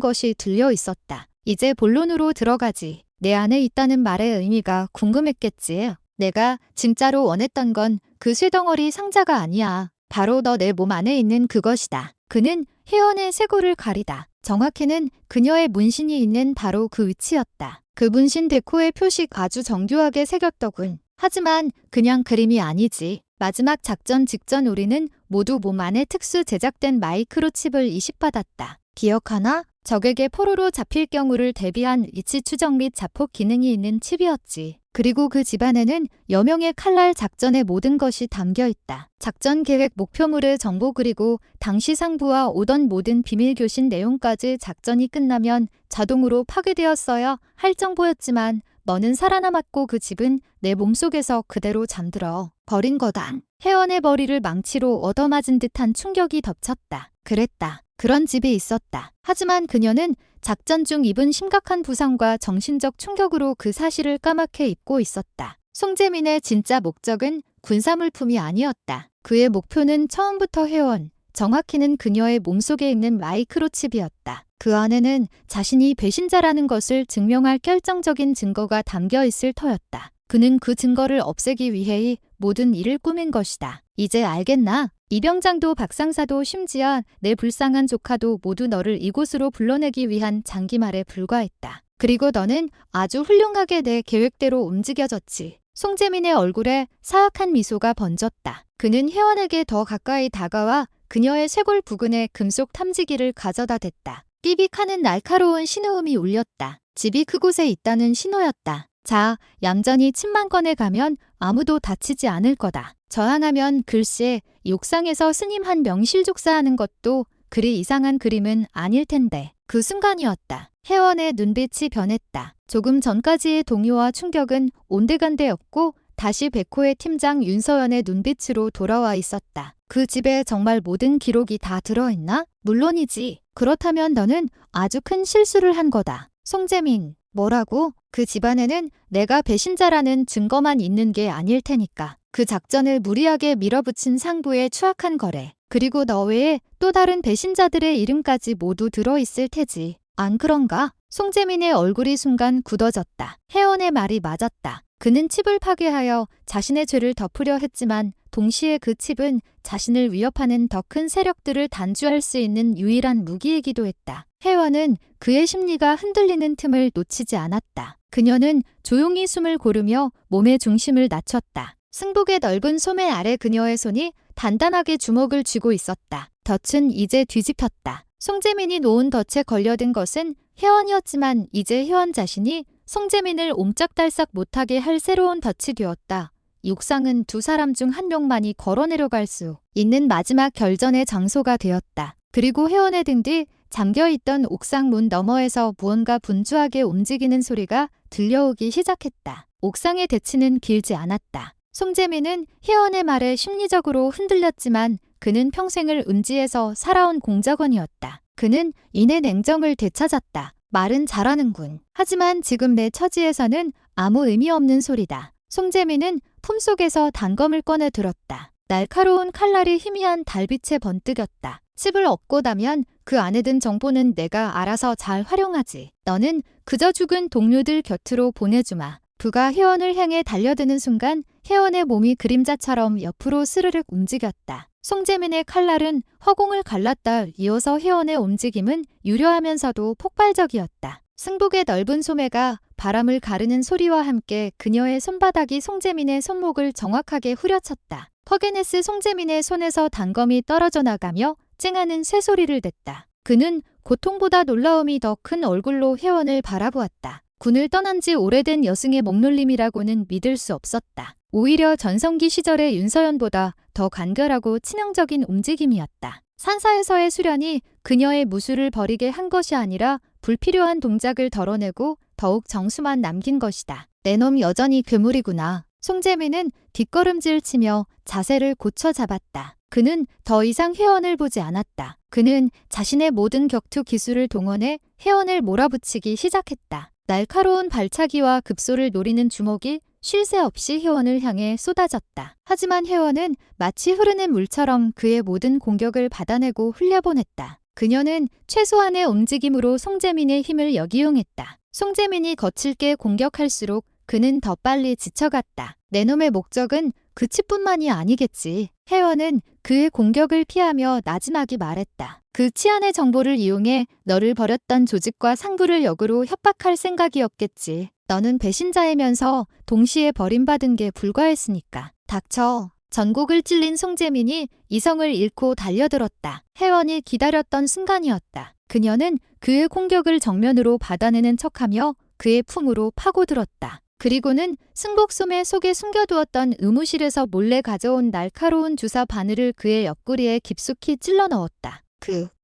것이 들려 있었다. 이제 본론으로 들어가지. 내 안에 있다는 말의 의미가 궁금했겠지. 내가 진짜로 원했던 건 그 쇠덩어리 상자가 아니야. 바로 너 내 몸 안에 있는 그것이다. 그는 혜원의 쇄골을 가리다. 정확히는 그녀의 문신이 있는 바로 그 위치였다. 그 문신 데코의 표식 아주 정교하게 새겼더군. 하지만 그냥 그림이 아니지. 마지막 작전 직전 우리는 모두 몸 안에 특수 제작된 마이크로칩을 이식받았다. 기억하나? 적에게 포로로 잡힐 경우를 대비한 위치 추적 및 자폭 기능이 있는 칩이었지. 그리고 그 집안에는 여명의 칼날 작전의 모든 것이 담겨 있다. 작전 계획 목표물의 정보 그리고 당시 상부와 오던 모든 비밀 교신 내용까지 작전이 끝나면 자동으로 파괴되었어야 할 정보였지만 너는 살아남았고 그 집은 내 몸속에서 그대로 잠들어 버린 거다. 혜원의 머리를 망치로 얻어맞은 듯한 충격이 덮쳤다. 그랬다. 그런 집이 있었다. 하지만 그녀는 작전 중 입은 심각한 부상과 정신적 충격으로 그 사실을 까맣게 잊고 있었다. 송재민의 진짜 목적은 군사물품이 아니었다. 그의 목표는 처음부터 혜원, 정확히는 그녀의 몸속에 있는 마이크로칩이었다. 그 안에는 자신이 배신자라는 것을 증명할 결정적인 증거가 담겨 있을 터였다. 그는 그 증거를 없애기 위해 모든 일을 꾸민 것이다. 이제 알겠나? 이병장도 박상사도 심지어 내 불쌍한 조카도 모두 너를 이곳으로 불러내기 위한 장기말에 불과했다. 그리고 너는 아주 훌륭하게 내 계획대로 움직여졌지. 송재민의 얼굴에 사악한 미소가 번졌다. 그는 혜원에게 더 가까이 다가와 그녀의 쇄골 부근에 금속 탐지기를 가져다 댔다. 삐빅하는 날카로운 신호음이 울렸다. 집이 그곳에 있다는 신호였다. 자, 얌전히 칩만 꺼내가면 아무도 다치지 않을 거다. 저항하면 글쎄 옥상에서 스님 한 명실족사하는 것도 그리 이상한 그림은 아닐 텐데. 그 순간이었다. 혜원의 눈빛이 변했다. 조금 전까지의 동요와 충격은 온데간데였고 다시 백호의 팀장 윤서연의 눈빛으로 돌아와 있었다. 그 집에 정말 모든 기록이 다 들어있나? 물론이지. 그렇다면 너는 아주 큰 실수를 한 거다. 송재민, 뭐라고? 그 집안에는 내가 배신자라는 증거만 있는 게 아닐 테니까. 그 작전을 무리하게 밀어붙인 상부의 추악한 거래. 그리고 너 외에 또 다른 배신자들의 이름까지 모두 들어있을 테지. 안 그런가? 송재민의 얼굴이 순간 굳어졌다. 혜원의 말이 맞았다. 그는 칩을 파괴하여 자신의 죄를 덮으려 했지만 동시에 그 칩은 자신을 위협하는 더 큰 세력들을 단주할 수 있는 유일한 무기이기도 했다. 혜원은 그의 심리가 흔들리는 틈을 놓치지 않았다. 그녀는 조용히 숨을 고르며 몸의 중심을 낮췄다. 승복의 넓은 소매 아래 그녀의 손이 단단하게 주먹을 쥐고 있었다. 덫은 이제 뒤집혔다. 송재민이 놓은 덫에 걸려든 것은 혜원이었지만 이제 혜원 자신이 송재민을 옴짝달싹 못하게 할 새로운 덫이 되었다. 옥상은 두 사람 중 한 명만이 걸어 내려갈 수 있는 마지막 결전의 장소가 되었다. 그리고 혜원의 등 뒤 잠겨있던 옥상 문 너머에서 무언가 분주하게 움직이는 소리가 들려오기 시작했다. 옥상의 대치는 길지 않았다. 송재민은 혜원의 말에 심리적으로 흔들렸지만 그는 평생을 음지에서 살아온 공작원이었다. 그는 이내 냉정을 되찾았다. 말은 잘하는군. 하지만 지금 내 처지에서는 아무 의미 없는 소리다. 송재민은 품속에서 단검을 꺼내 들었다. 날카로운 칼날이 희미한 달빛에 번뜩였다. 칩을 얻고 나면 그 안에 든 정보는 내가 알아서 잘 활용하지. 너는 그저 죽은 동료들 곁으로 보내주마. 부가 혜원을 향해 달려드는 순간 혜원의 몸이 그림자처럼 옆으로 스르륵 움직였다. 송재민의 칼날은 허공을 갈랐다 이어서 혜원의 움직임은 유려하면서도 폭발적이었다. 승복의 넓은 소매가 바람을 가르는 소리와 함께 그녀의 손바닥이 송재민의 손목을 정확하게 후려쳤다. 퍼게네스 송재민의 손에서 단검이 떨어져 나가며 쨍하는 쇠소리를 냈다. 그는 고통보다 놀라움이 더 큰 얼굴로 혜원을 바라보았다. 군을 떠난 지 오래된 여승의 몸놀림이라고는 믿을 수 없었다. 오히려 전성기 시절의 윤서연보다 더 간결하고 치명적인 움직임이었다. 산사에서의 수련이 그녀의 무술을 버리게 한 것이 아니라 불필요한 동작을 덜어내고 더욱 정수만 남긴 것이다. 내 놈 여전히 괴물이구나. 송재민은 뒷걸음질 치며 자세를 고쳐 잡았다. 그는 더 이상 혜원을 보지 않았다. 그는 자신의 모든 격투 기술을 동원해 혜원을 몰아붙이기 시작했다. 날카로운 발차기와 급소를 노리는 주먹이 쉴 새 없이 혜원을 향해 쏟아졌다. 하지만 혜원은 마치 흐르는 물처럼 그의 모든 공격을 받아내고 흘려보냈다. 그녀는 최소한의 움직임으로 송재민의 힘을 역이용했다. 송재민이 거칠게 공격할수록 그는 더 빨리 지쳐갔다. 내 놈의 목적은 그 치뿐만이 아니겠지. 혜원은 그의 공격을 피하며 나지막이 말했다. 그 치안의 정보를 이용해 너를 버렸던 조직과 상부를 역으로 협박할 생각이었겠지. 너는 배신자이면서 동시에 버림받은 게 불과했으니까. 닥쳐. 전곡을 찔린 송재민이 이성을 잃고 달려들었다. 혜원이 기다렸던 순간이었다. 그녀는 그의 공격을 정면으로 받아내는 척하며 그의 품으로 파고들었다. 그리고는 승복 소매 속에 숨겨두었던 의무실에서 몰래 가져온 날카로운 주사 바늘을 그의 옆구리에 깊숙이 찔러 넣었다.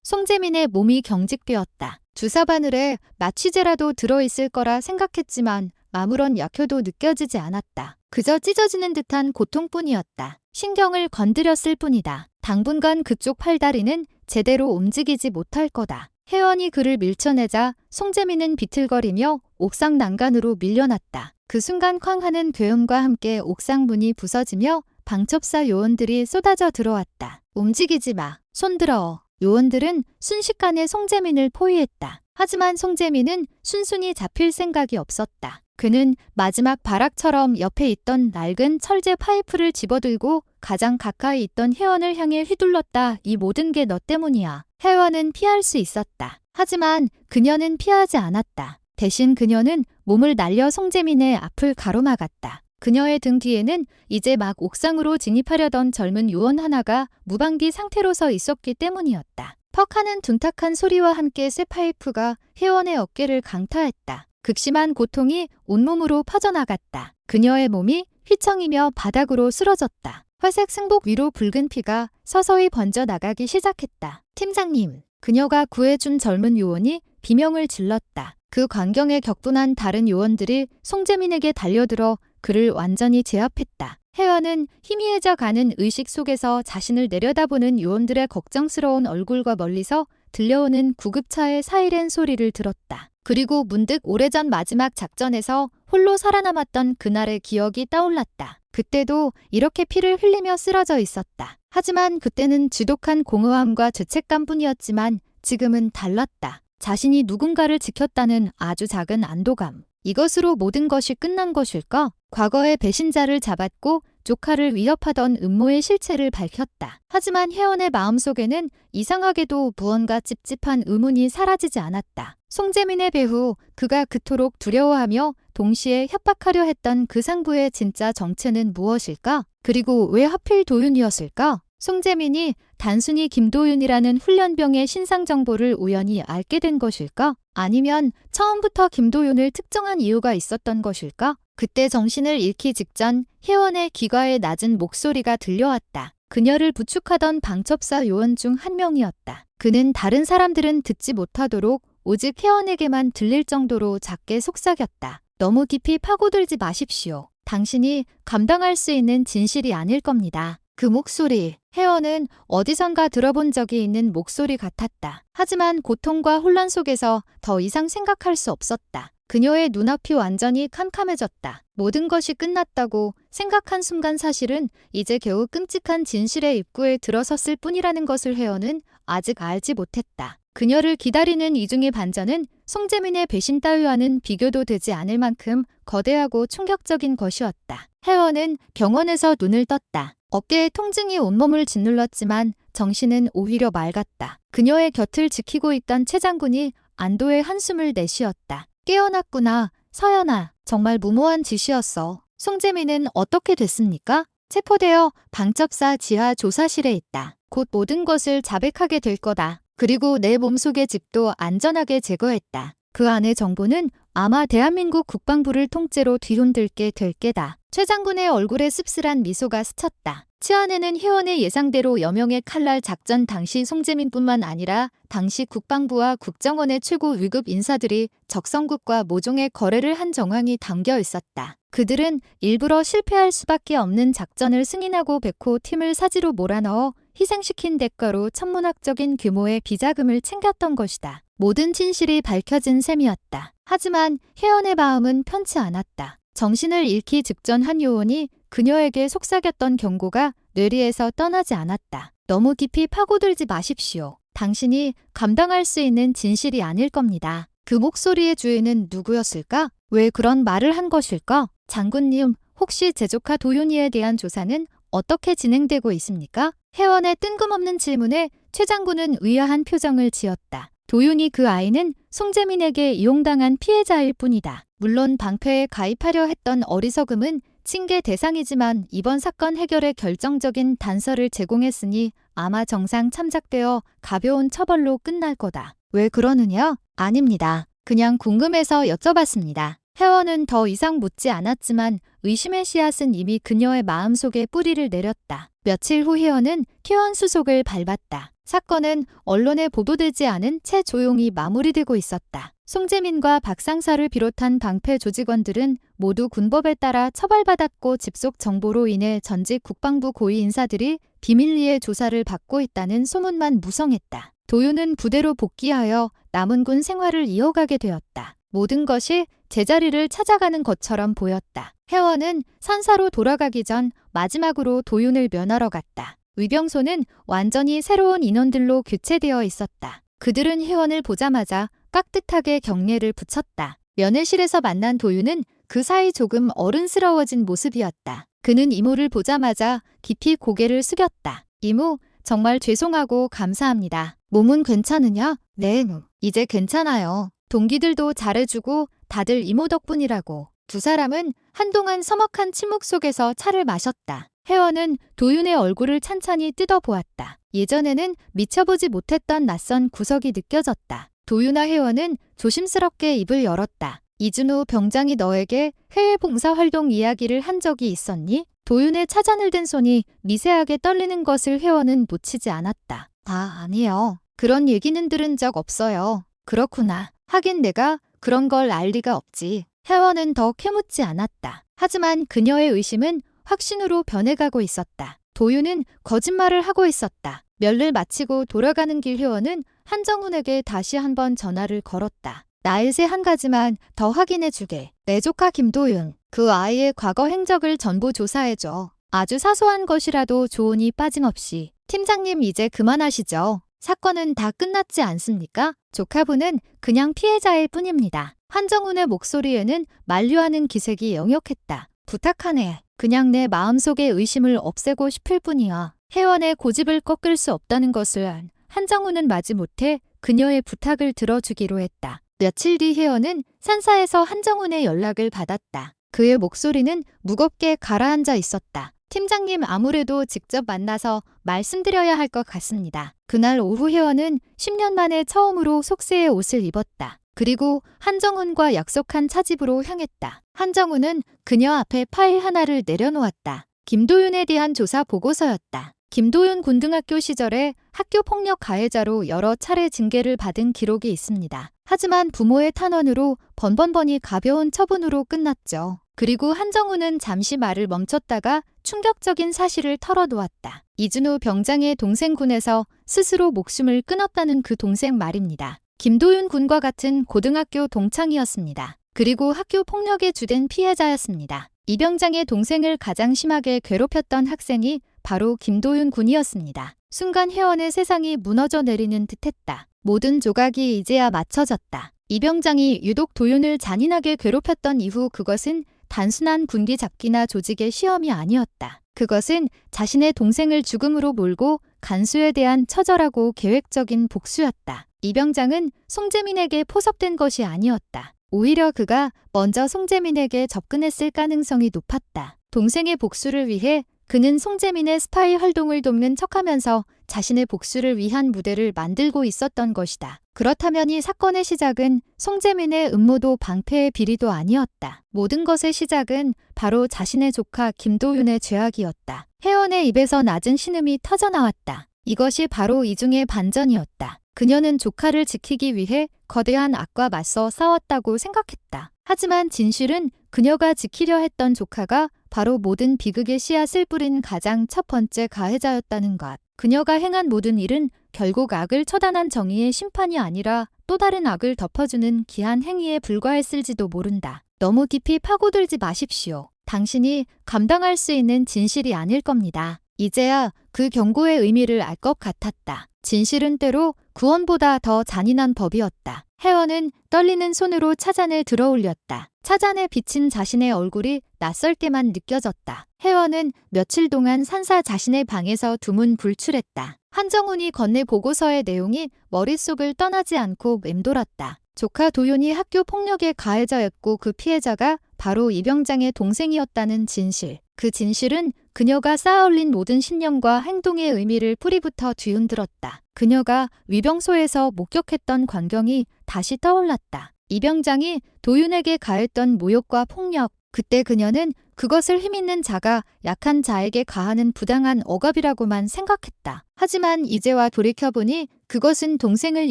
송재민의 몸이 경직되었다. 주사 바늘에 마취제라도 들어있을 거라 생각했지만 아무런 약효도 느껴지지 않았다. 그저 찢어지는 듯한 고통뿐이었다. 신경을 건드렸을 뿐이다. 당분간 그쪽 팔다리는 제대로 움직이지 못할 거다. 혜원이 그를 밀쳐내자 송재민은 비틀거리며 옥상 난간으로 밀려났다. 그 순간 쾅 하는 괴음과 함께 옥상 문이 부서지며 방첩사 요원들이 쏟아져 들어왔다. 움직이지 마. 손들어. 요원들은 순식간에 송재민을 포위했다. 하지만 송재민은 순순히 잡힐 생각이 없었다. 그는 마지막 발악처럼 옆에 있던 낡은 철제 파이프를 집어들고 가장 가까이 있던 혜원을 향해 휘둘렀다. 이 모든 게 너 때문이야. 혜원은 피할 수 있었다. 하지만 그녀는 피하지 않았다. 대신 그녀는 몸을 날려 송재민의 앞을 가로막았다. 그녀의 등 뒤에는 이제 막 옥상으로 진입하려던 젊은 요원 하나가 무방비 상태로 서 있었기 때문이었다. 퍽 하는 둔탁한 소리와 함께 쇠파이프가 혜원의 어깨를 강타했다. 극심한 고통이 온몸으로 퍼져나갔다. 그녀의 몸이 휘청이며 바닥으로 쓰러졌다. 회색 승복 위로 붉은 피가 서서히 번져나가기 시작했다. 팀장님, 그녀가 구해준 젊은 요원이 비명을 질렀다. 그 광경에 격분한 다른 요원들이 송재민에게 달려들어 그를 완전히 제압했다. 혜원은 희미해져 가는 의식 속에서 자신을 내려다보는 요원들의 걱정스러운 얼굴과 멀리서 들려오는 구급차의 사이렌 소리를 들었다. 그리고 문득 오래전 마지막 작전에서 홀로 살아남았던 그날의 기억이 떠올랐다. 그때도 이렇게 피를 흘리며 쓰러져 있었다. 하지만 그때는 지독한 공허함과 죄책감뿐이었지만 지금은 달랐다. 자신이 누군가를 지켰다는 아주 작은 안도감. 이것으로 모든 것이 끝난 것일까? 과거의 배신자를 잡았고 조카를 위협하던 음모의 실체를 밝혔다. 하지만 혜원의 마음속에는 이상하게도 무언가 찝찝한 의문이 사라지지 않았다. 송재민의 배후, 그가 그토록 두려워하며 동시에 협박하려 했던 그 상부의 진짜 정체는 무엇일까? 그리고 왜 하필 도윤이었을까? 송재민이 단순히 김도윤이라는 훈련병의 신상 정보를 우연히 알게 된 것일까? 아니면 처음부터 김도윤을 특정한 이유가 있었던 것일까? 그때 정신을 잃기 직전 혜원의 귀가에 낮은 목소리가 들려왔다. 그녀를 부축하던 방첩사 요원 중 한 명이었다. 그는 다른 사람들은 듣지 못하도록 오직 혜원에게만 들릴 정도로 작게 속삭였다. 너무 깊이 파고들지 마십시오. 당신이 감당할 수 있는 진실이 아닐 겁니다. 그 목소리, 혜원은 어디선가 들어본 적이 있는 목소리 같았다. 하지만 고통과 혼란 속에서 더 이상 생각할 수 없었다. 그녀의 눈앞이 완전히 캄캄해졌다. 모든 것이 끝났다고 생각한 순간 사실은 이제 겨우 끔찍한 진실의 입구에 들어섰을 뿐이라는 것을 혜원은 아직 알지 못했다. 그녀를 기다리는 이중의 반전은 송재민의 배신 따위와는 비교도 되지 않을 만큼 거대하고 충격적인 것이었다. 혜원은 병원에서 눈을 떴다. 어깨에 통증이 온몸을 짓눌렀지만 정신은 오히려 맑았다. 그녀의 곁을 지키고 있던 최 장군이 안도의 한숨을 내쉬었다. 깨어났구나. 서연아, 정말 무모한 짓이었어. 송재민은 어떻게 됐습니까? 체포되어 방첩사 지하 조사실에 있다. 곧 모든 것을 자백하게 될 거다. 그리고 내 몸속의 즙도 안전하게 제거했다. 그 안의 정보는 아마 대한민국 국방부를 통째로 뒤흔들게 될 게다. 최 장군의 얼굴에 씁쓸한 미소가 스쳤다. 치안에는 회원의 예상대로 여명의 칼날 작전 당시 송재민뿐만 아니라 당시 국방부와 국정원의 최고 위급 인사들이 적성국과 모종의 거래를 한 정황이 담겨 있었다. 그들은 일부러 실패할 수밖에 없는 작전을 승인하고 백호 팀을 사지로 몰아넣어 희생시킨 대가로 천문학적인 규모의 비자금을 챙겼던 것이다. 모든 진실이 밝혀진 셈이었다. 하지만 혜연의 마음은 편치 않았다. 정신을 잃기 직전 한 요원이 그녀에게 속삭였던 경고가 뇌리에서 떠나지 않았다. 너무 깊이 파고들지 마십시오. 당신이 감당할 수 있는 진실이 아닐 겁니다. 그 목소리의 주인은 누구였을까? 왜 그런 말을 한 것일까? 장군님, 혹시 제 조카 도윤이에 대한 조사는 어떻게 진행되고 있습니까? 혜원의 뜬금없는 질문에 최 장군은 의아한 표정을 지었다. 도윤이 그 아이는 송재민에게 이용당한 피해자일 뿐이다. 물론 방패에 가입하려 했던 어리석음은 징계 대상이지만 이번 사건 해결에 결정적인 단서를 제공했으니 아마 정상 참작되어 가벼운 처벌로 끝날 거다. 왜 그러느냐? 아닙니다. 그냥 궁금해서 여쭤봤습니다. 혜원은 더 이상 묻지 않았지만 의심의 씨앗은 이미 그녀의 마음속에 뿌리를 내렸다. 며칠 후 혜원은 키원 수속을 밟았다. 사건은 언론에 보도되지 않은 채 조용히 마무리되고 있었다. 송재민과 박상사를 비롯한 방패 조직원들은 모두 군법에 따라 처벌받았고 집속 정보로 인해 전직 국방부 고위 인사들이 비밀리에 조사를 받고 있다는 소문만 무성했다. 도윤은 부대로 복귀하여 남은 군 생활을 이어가게 되었다. 모든 것이 제자리를 찾아가는 것처럼 보였다. 혜원은 산사로 돌아가기 전 마지막으로 도윤을 면하러 갔다. 위병소는 완전히 새로운 인원들로 교체되어 있었다. 그들은 혜원을 보자마자 깍듯하게 경례를 붙였다. 면회실에서 만난 도윤은 그 사이 조금 어른스러워진 모습이었다. 그는 이모를 보자마자 깊이 고개를 숙였다. 이모, 정말 죄송하고 감사합니다. 몸은 괜찮으냐? 네, 이제 괜찮아요. 동기들도 잘해주고 다들 이모 덕분이라고. 두 사람은 한동안 서먹한 침묵 속에서 차를 마셨다. 혜원은 도윤의 얼굴을 찬찬히 뜯어보았다. 예전에는 미쳐보지 못했던 낯선 구석이 느껴졌다. 도윤아, 혜원은 조심스럽게 입을 열었다. 이준호 병장이 너에게 해외 봉사활동 이야기를 한 적이 있었니? 도윤의 차잔을 든 손이 미세하게 떨리는 것을 혜원은 놓치지 않았다. 아니요. 그런 얘기는 들은 적 없어요. 그렇구나. 하긴 내가 그런 걸 알 리가 없지. 혜원은 더 캐묻지 않았다. 하지만 그녀의 의심은 확신으로 변해가고 있었다. 도윤은 거짓말을 하고 있었다. 면을 마치고 돌아가는 길 혜원은 한정훈에게 다시 한번 전화를 걸었다. 나일세 한 가지만 더 확인해주게. 내 조카 김도윤. 그 아이의 과거 행적을 전부 조사해줘. 아주 사소한 것이라도 조언이 빠짐없이. 팀장님, 이제 그만하시죠. 사건은 다 끝났지 않습니까? 조카분은 그냥 피해자일 뿐입니다. 한정훈의 목소리에는 만류하는 기색이 역력했다. 부탁하네. 그냥 내 마음속의 의심을 없애고 싶을 뿐이야. 혜원의 고집을 꺾을 수 없다는 것을 한정훈은 마지못해 그녀의 부탁을 들어주기로 했다. 며칠 뒤 혜원은 산사에서 한정훈의 연락을 받았다. 그의 목소리는 무겁게 가라앉아 있었다. 팀장님, 아무래도 직접 만나서 말씀드려야 할 것 같습니다. 그날 오후 혜원은 10년 만에 처음으로 속세의 옷을 입었다. 그리고 한정훈과 약속한 차집으로 향했다. 한정훈은 그녀 앞에 파일 하나를 내려놓았다. 김도윤에 대한 조사 보고서였다. 김도윤 군등학교 시절에 학교폭력 가해자로 여러 차례 징계를 받은 기록이 있습니다. 하지만 부모의 탄원으로 번번번이 가벼운 처분으로 끝났죠. 그리고 한정훈은 잠시 말을 멈췄다가 충격적인 사실을 털어놓았다. 이준호 병장의 동생 군에서 스스로 목숨을 끊었다는 그 동생 말입니다. 김도윤 군과 같은 고등학교 동창이었습니다. 그리고 학교 폭력의 주된 피해자였습니다. 이 병장의 동생을 가장 심하게 괴롭혔던 학생이 바로 김도윤 군이었습니다. 순간 혜원의 세상이 무너져 내리는 듯했다. 모든 조각이 이제야 맞춰졌다. 이 병장이 유독 도윤을 잔인하게 괴롭혔던 이후 그것은 단순한 군기 잡기나 조직의 시험이 아니었다. 그것은 자신의 동생을 죽음으로 몰고 간수에 대한 처절하고 계획적인 복수였다. 이병장은 송재민에게 포섭된 것이 아니었다. 오히려 그가 먼저 송재민에게 접근했을 가능성이 높았다. 동생의 복수를 위해 그는 송재민의 스파이 활동을 돕는 척하면서 자신의 복수를 위한 무대를 만들고 있었던 것이다. 그렇다면 이 사건의 시작은 송재민의 음모도 방패의 비리도 아니었다. 모든 것의 시작은 바로 자신의 조카 김도윤의 죄악이었다. 혜원의 입에서 낮은 신음이 터져나왔다. 이것이 바로 이중의 반전이었다. 그녀는 조카를 지키기 위해 거대한 악과 맞서 싸웠다고 생각했다. 하지만 진실은 그녀가 지키려 했던 조카가 바로 모든 비극의 씨앗을 뿌린 가장 첫 번째 가해자였다는 것. 그녀가 행한 모든 일은 결국 악을 처단한 정의의 심판이 아니라 또 다른 악을 덮어주는 기한 행위에 불과했을지도 모른다. 너무 깊이 파고들지 마십시오. 당신이 감당할 수 있는 진실이 아닐 겁니다. 이제야 그 경고의 의미를 알 것 같았다. 진실은 때로 구원보다 더 잔인한 법이었다. 혜원은 떨리는 손으로 차잔을 들어올렸다. 차잔에 비친 자신의 얼굴이 낯설 때만 느껴졌다. 혜원은 며칠 동안 산사 자신의 방에서 두문불출했다. 한정훈이 건네 보고서의 내용이 머릿속을 떠나지 않고 맴돌았다. 조카 도윤이 학교 폭력의 가해자였고 그 피해자가 바로 이병장의 동생이었다는 진실. 그 진실은 그녀가 쌓아올린 모든 신념과 행동의 의미를 뿌리부터 뒤흔들었다. 그녀가 위병소에서 목격했던 광경이 다시 떠올랐다. 이병장이 도윤에게 가했던 모욕과 폭력. 그때 그녀는 그것을 힘있는 자가 약한 자에게 가하는 부당한 억압이라고만 생각했다. 하지만 이제와 돌이켜보니 그것은 동생을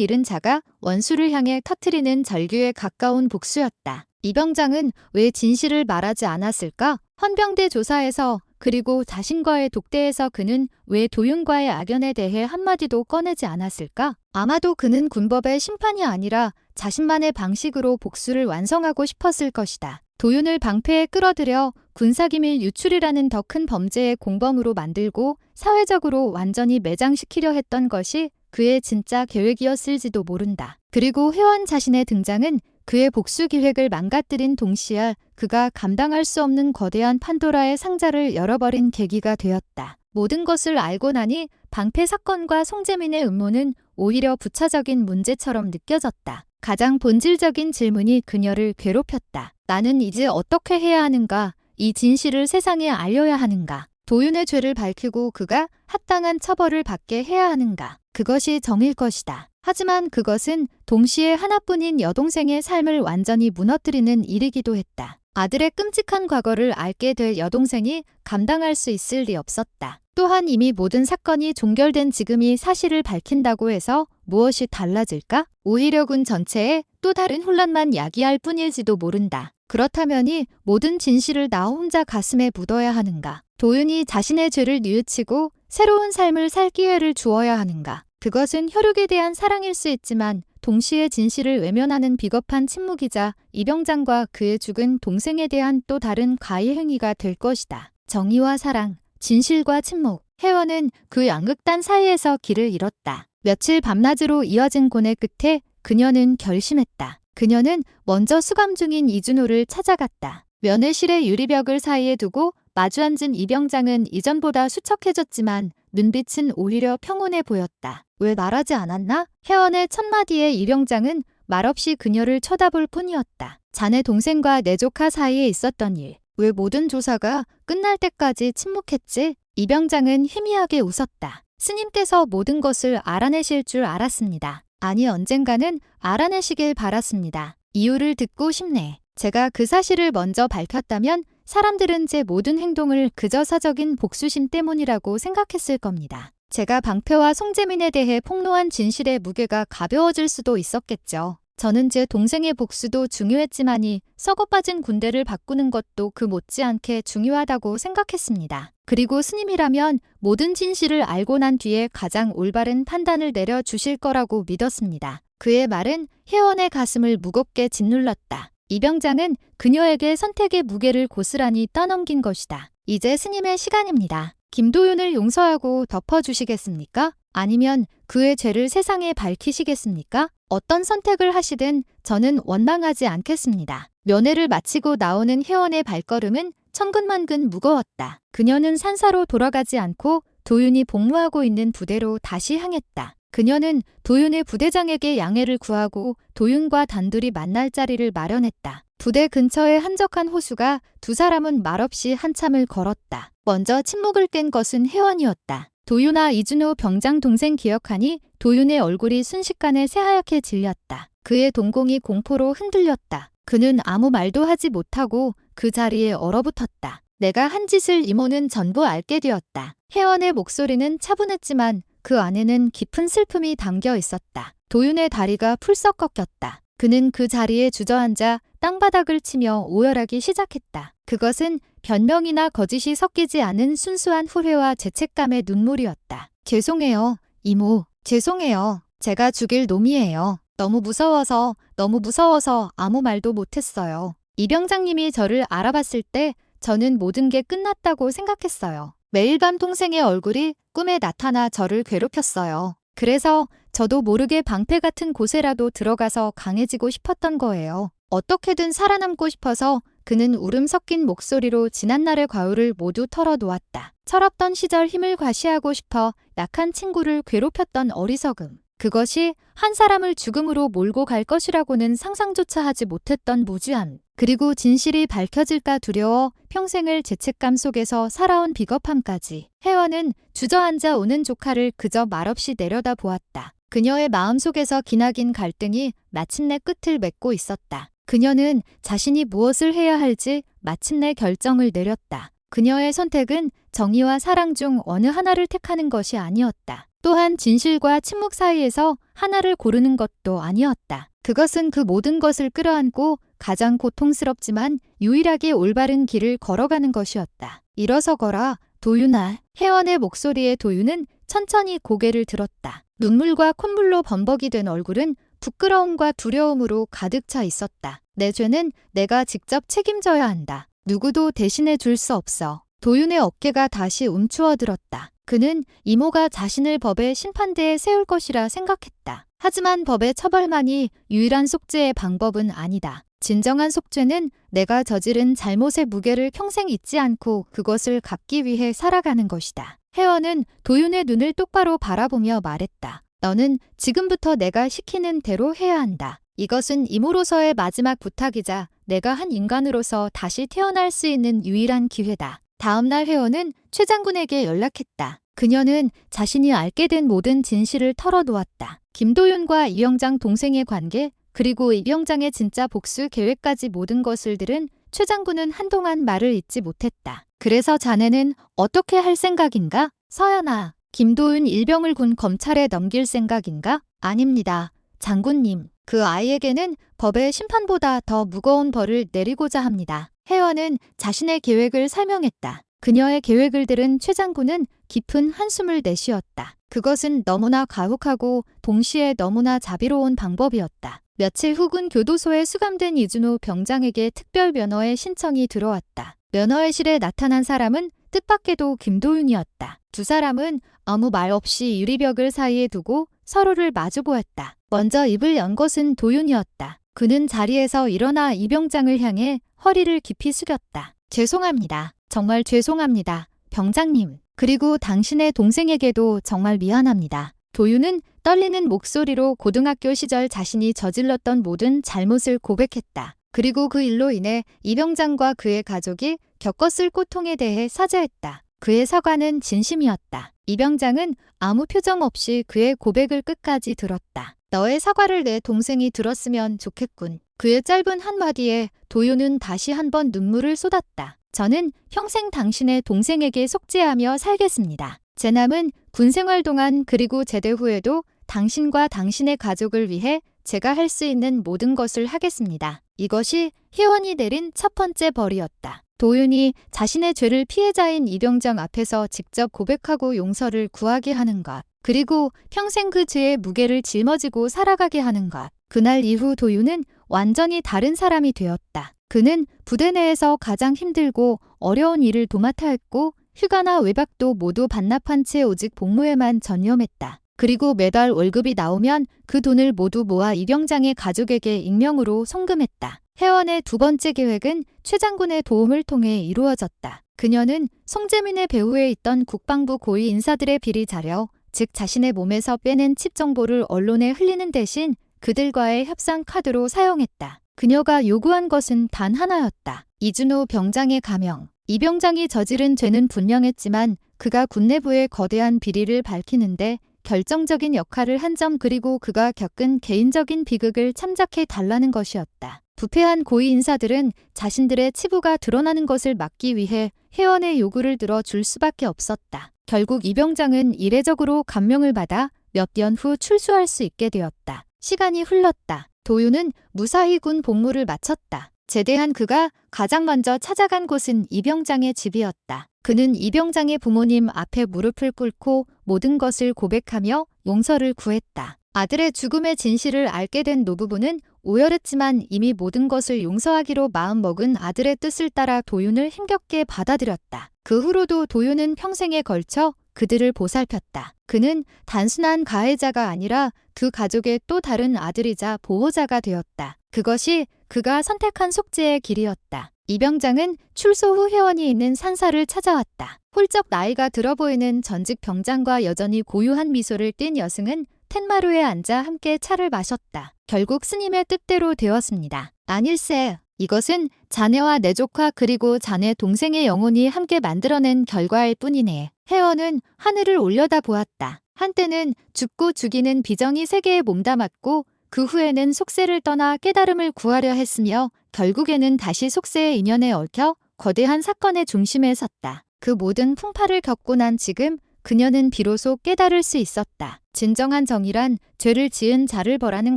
잃은 자가 원수를 향해 터뜨리는 절규에 가까운 복수였다. 이병장은 왜 진실을 말하지 않았을까? 헌병대 조사에서 그리고 자신과의 독대에서 그는 왜 도윤과의 악연에 대해 한마디도 꺼내지 않았을까? 아마도 그는 군법의 심판이 아니라 자신만의 방식으로 복수를 완성하고 싶었을 것이다. 도윤을 방패에 끌어들여 군사기밀 유출이라는 더 큰 범죄의 공범으로 만들고 사회적으로 완전히 매장시키려 했던 것이 그의 진짜 계획이었을지도 모른다. 그리고 혜원 자신의 등장은 그의 복수 기획을 망가뜨린 동시에 그가 감당할 수 없는 거대한 판도라의 상자를 열어버린 계기가 되었다. 모든 것을 알고 나니 방패 사건과 송재민의 음모는 오히려 부차적인 문제처럼 느껴졌다. 가장 본질적인 질문이 그녀를 괴롭혔다. 나는 이제 어떻게 해야 하는가? 이 진실을 세상에 알려야 하는가? 도윤의 죄를 밝히고 그가 합당한 처벌을 받게 해야 하는가? 그것이 정일 것이다. 하지만 그것은 동시에 하나뿐인 여동생의 삶을 완전히 무너뜨리는 일이기도 했다. 아들의 끔찍한 과거를 알게 될 여동생이 감당할 수 있을 리 없었다. 또한 이미 모든 사건이 종결된 지금이 사실을 밝힌다고 해서 무엇이 달라질까? 오히려 군 전체에 또 다른 혼란만 야기할 뿐일지도 모른다. 그렇다면이 모든 진실을 나 혼자 가슴에 묻어야 하는가? 도윤이 자신의 죄를 뉘우치고 새로운 삶을 살 기회를 주어야 하는가? 그것은 혈육에 대한 사랑일 수 있지만 동시에 진실을 외면하는 비겁한 침묵이자 이병장과 그의 죽은 동생에 대한 또 다른 가해 행위가 될 것이다. 정의와 사랑, 진실과 침묵. 혜원은 그 양극단 사이에서 길을 잃었다. 며칠 밤낮으로 이어진 고뇌 끝에 그녀는 결심했다. 그녀는 먼저 수감 중인 이준호를 찾아갔다. 면회실의 유리벽을 사이에 두고 마주 앉은 이병장은 이전보다 수척해졌지만 눈빛은 오히려 평온해 보였다. 왜 말하지 않았나? 혜원의 첫마디에 이병장은 말없이 그녀를 쳐다볼 뿐이었다. 자네 동생과 내 조카 사이에 있었던 일. 왜 모든 조사가 끝날 때까지 침묵했지? 이병장은 희미하게 웃었다. 스님께서 모든 것을 알아내실 줄 알았습니다. 아니 언젠가는 알아내시길 바랐습니다. 이유를 듣고 싶네. 제가 그 사실을 먼저 밝혔다면 사람들은 제 모든 행동을 그저 사적인 복수심 때문이라고 생각했을 겁니다. 제가 방패와 송재민에 대해 폭로한 진실의 무게가 가벼워질 수도 있었겠죠. 저는 제 동생의 복수도 중요했지만이 썩어빠진 군대를 바꾸는 것도 그 못지않게 중요하다고 생각했습니다. 그리고 스님이라면 모든 진실을 알고 난 뒤에 가장 올바른 판단을 내려주실 거라고 믿었습니다. 그의 말은 혜원의 가슴을 무겁게 짓눌렀다. 이병장은 그녀에게 선택의 무게를 고스란히 떠넘긴 것이다. 이제 스님의 시간입니다. 김도윤을 용서하고 덮어주시겠습니까? 아니면 그의 죄를 세상에 밝히시겠습니까? 어떤 선택을 하시든 저는 원망하지 않겠습니다. 면회를 마치고 나오는 혜원의 발걸음은 천근만근 무거웠다. 그녀는 산사로 돌아가지 않고 도윤이 복무하고 있는 부대로 다시 향했다. 그녀는 도윤의 부대장에게 양해를 구하고 도윤과 단둘이 만날 자리를 마련했다. 부대 근처에 한적한 호수가 두 사람은 말없이 한참을 걸었다. 먼저 침묵을 깬 것은 혜원이었다. 도윤아, 이준호 병장 동생 기억하니? 도윤의 얼굴이 순식간에 새하얗게 질렸다. 그의 동공이 공포로 흔들렸다. 그는 아무 말도 하지 못하고 그 자리에 얼어붙었다. 내가 한 짓을 이모는 전부 알게 되었다. 혜원의 목소리는 차분했지만 그 안에는 깊은 슬픔이 담겨 있었다. 도윤의 다리가 풀썩 꺾였다. 그는 그 자리에 주저앉아 땅바닥을 치며 오열하기 시작했다. 그것은 변명이나 거짓이 섞이지 않은 순수한 후회와 죄책감의 눈물이었다. 죄송해요, 이모. 죄송해요. 제가 죽일 놈이에요. 너무 무서워서 아무 말도 못했어요. 이 병장님이 저를 알아봤을 때 저는 모든 게 끝났다고 생각했어요. 매일 밤 동생의 얼굴이 꿈에 나타나 저를 괴롭혔어요. 그래서 저도 모르게 방패 같은 곳에라도 들어가서 강해지고 싶었던 거예요. 어떻게든 살아남고 싶어서 그는 울음 섞인 목소리로 지난날의 과오를 모두 털어놓았다. 철없던 시절 힘을 과시하고 싶어 약한 친구를 괴롭혔던 어리석음. 그것이 한 사람을 죽음으로 몰고 갈 것이라고는 상상조차 하지 못했던 무지함. 그리고 진실이 밝혀질까 두려워 평생을 죄책감 속에서 살아온 비겁함까지. 혜원은 주저앉아 오는 조카를 그저 말없이 내려다 보았다. 그녀의 마음속에서 기나긴 갈등이 마침내 끝을 맺고 있었다. 그녀는 자신이 무엇을 해야 할지 마침내 결정을 내렸다. 그녀의 선택은 정의와 사랑 중 어느 하나를 택하는 것이 아니었다. 또한 진실과 침묵 사이에서 하나를 고르는 것도 아니었다. 그것은 그 모든 것을 끌어안고 가장 고통스럽지만 유일하게 올바른 길을 걸어가는 것이었다. 일어서거라, 도윤아. 혜원의 목소리에 도윤은 천천히 고개를 들었다. 눈물과 콧물로 범벅이 된 얼굴은 부끄러움과 두려움으로 가득 차 있었다. 내 죄는 내가 직접 책임져야 한다. 누구도 대신해 줄 수 없어. 도윤의 어깨가 다시 움츠어들었다. 그는 이모가 자신을 법의 심판대에 세울 것이라 생각했다. 하지만 법의 처벌만이 유일한 속죄의 방법은 아니다. 진정한 속죄는 내가 저지른 잘못의 무게를 평생 잊지 않고 그것을 갚기 위해 살아가는 것이다. 혜원은 도윤의 눈을 똑바로 바라보며 말했다. 너는 지금부터 내가 시키는 대로 해야 한다. 이것은 이모로서의 마지막 부탁이자 내가 한 인간으로서 다시 태어날 수 있는 유일한 기회다. 다음날 혜원은 최 장군에게 연락했다. 그녀는 자신이 알게 된 모든 진실을 털어놓았다. 김도윤과 이 병장 동생의 관계, 그리고 이 병장의 진짜 복수 계획까지 모든 것을 들은 최 장군은 한동안 말을 잇지 못했다. 그래서 자네는 어떻게 할 생각인가? 서연아, 김도윤 일병을 군 검찰에 넘길 생각인가? 아닙니다. 장군님, 그 아이에게는 법의 심판보다 더 무거운 벌을 내리고자 합니다. 혜원은 자신의 계획을 설명했다. 그녀의 계획을 들은 최 장군은 깊은 한숨을 내쉬었다. 그것은 너무나 가혹하고 동시에 너무나 자비로운 방법이었다. 며칠 후군 교도소에 수감된 이준호 병장에게 특별 면허의 신청이 들어왔다. 면허의실에 나타난 사람은 뜻밖에도 김도윤이었다. 두 사람은 아무 말 없이 유리벽을 사이에 두고 서로를 마주보았다. 먼저 입을 연 것은 도윤이었다. 그는 자리에서 일어나 이 병장을 향해 허리를 깊이 숙였다. 죄송합니다. 정말 죄송합니다. 병장님. 그리고 당신의 동생에게도 정말 미안합니다. 도윤은 떨리는 목소리로 고등학교 시절 자신이 저질렀던 모든 잘못을 고백했다. 그리고 그 일로 인해 이 병장과 그의 가족이 겪었을 고통에 대해 사죄했다. 그의 사과는 진심이었다. 이 병장은 아무 표정 없이 그의 고백을 끝까지 들었다. 너의 사과를 내 동생이 들었으면 좋겠군. 그의 짧은 한마디에 도윤은 다시 한번 눈물을 쏟았다. 저는 평생 당신의 동생에게 속죄하며 살겠습니다. 제 남은 군생활 동안 그리고 제대 후에도 당신과 당신의 가족을 위해 제가 할 수 있는 모든 것을 하겠습니다. 이것이 혜원이 내린 첫 번째 벌이었다. 도윤이 자신의 죄를 피해자인 이 병장 앞에서 직접 고백하고 용서를 구하게 하는 것. 그리고 평생 그 죄의 무게를 짊어지고 살아가게 하는 것. 그날 이후 도윤은 완전히 다른 사람이 되었다. 그는 부대 내에서 가장 힘들고 어려운 일을 도맡아 했고 휴가나 외박도 모두 반납한 채 오직 복무에만 전념했다. 그리고 매달 월급이 나오면 그 돈을 모두 모아 이 병장의 가족에게 익명으로 송금했다. 혜원의 두 번째 계획은 최 장군의 도움을 통해 이루어졌다. 그녀는 송재민의 배후에 있던 국방부 고위 인사들의 비리 자료, 즉 자신의 몸에서 빼낸 칩 정보를 언론에 흘리는 대신 그들과의 협상 카드로 사용했다. 그녀가 요구한 것은 단 하나였다. 이준호 병장의 가명. 이 병장이 저지른 죄는 분명했지만 그가 군 내부의 거대한 비리를 밝히는데 결정적인 역할을 한 점, 그리고 그가 겪은 개인적인 비극을 참작해 달라는 것이었다. 부패한 고위 인사들은 자신들의 치부가 드러나는 것을 막기 위해 혜원의 요구를 들어줄 수밖에 없었다. 결국 이 병장은 이례적으로 감명을 받아 몇 년 후 출소할 수 있게 되었다. 시간이 흘렀다. 도윤은 무사히 군 복무를 마쳤다. 제대한 그가 가장 먼저 찾아간 곳은 이 병장의 집이었다. 그는 이 병장의 부모님 앞에 무릎을 꿇고 모든 것을 고백하며 용서를 구했다. 아들의 죽음의 진실을 알게 된 노부부는 오열했지만 이미 모든 것을 용서하기로 마음먹은 아들의 뜻을 따라 도윤을 힘겹게 받아들였다. 그 후로도 도윤은 평생에 걸쳐 그들을 보살폈다. 그는 단순한 가해자가 아니라 그 가족의 또 다른 아들이자 보호자가 되었다. 그것이 그가 선택한 속죄의 길이었다. 이 병장은 출소 후 혜원이 있는 산사를 찾아왔다. 훌쩍 나이가 들어 보이는 전직 병장과 여전히 고요한 미소를 띤 여승은 텐마루에 앉아 함께 차를 마셨다. 결국 스님의 뜻대로 되었습니다. 아닐세, 이것은 자네와 내 조카 그리고 자네 동생의 영혼이 함께 만들어낸 결과일 뿐이네. 혜원은 하늘을 올려다보았다. 한때는 죽고 죽이는 비정이 세계에 몸담았고 그 후에는 속세를 떠나 깨달음을 구하려 했으며 결국에는 다시 속세의 인연에 얽혀 거대한 사건의 중심에 섰다. 그 모든 풍파를 겪고 난 지금 그녀는 비로소 깨달을 수 있었다. 진정한 정의란 죄를 지은 자를 벌하는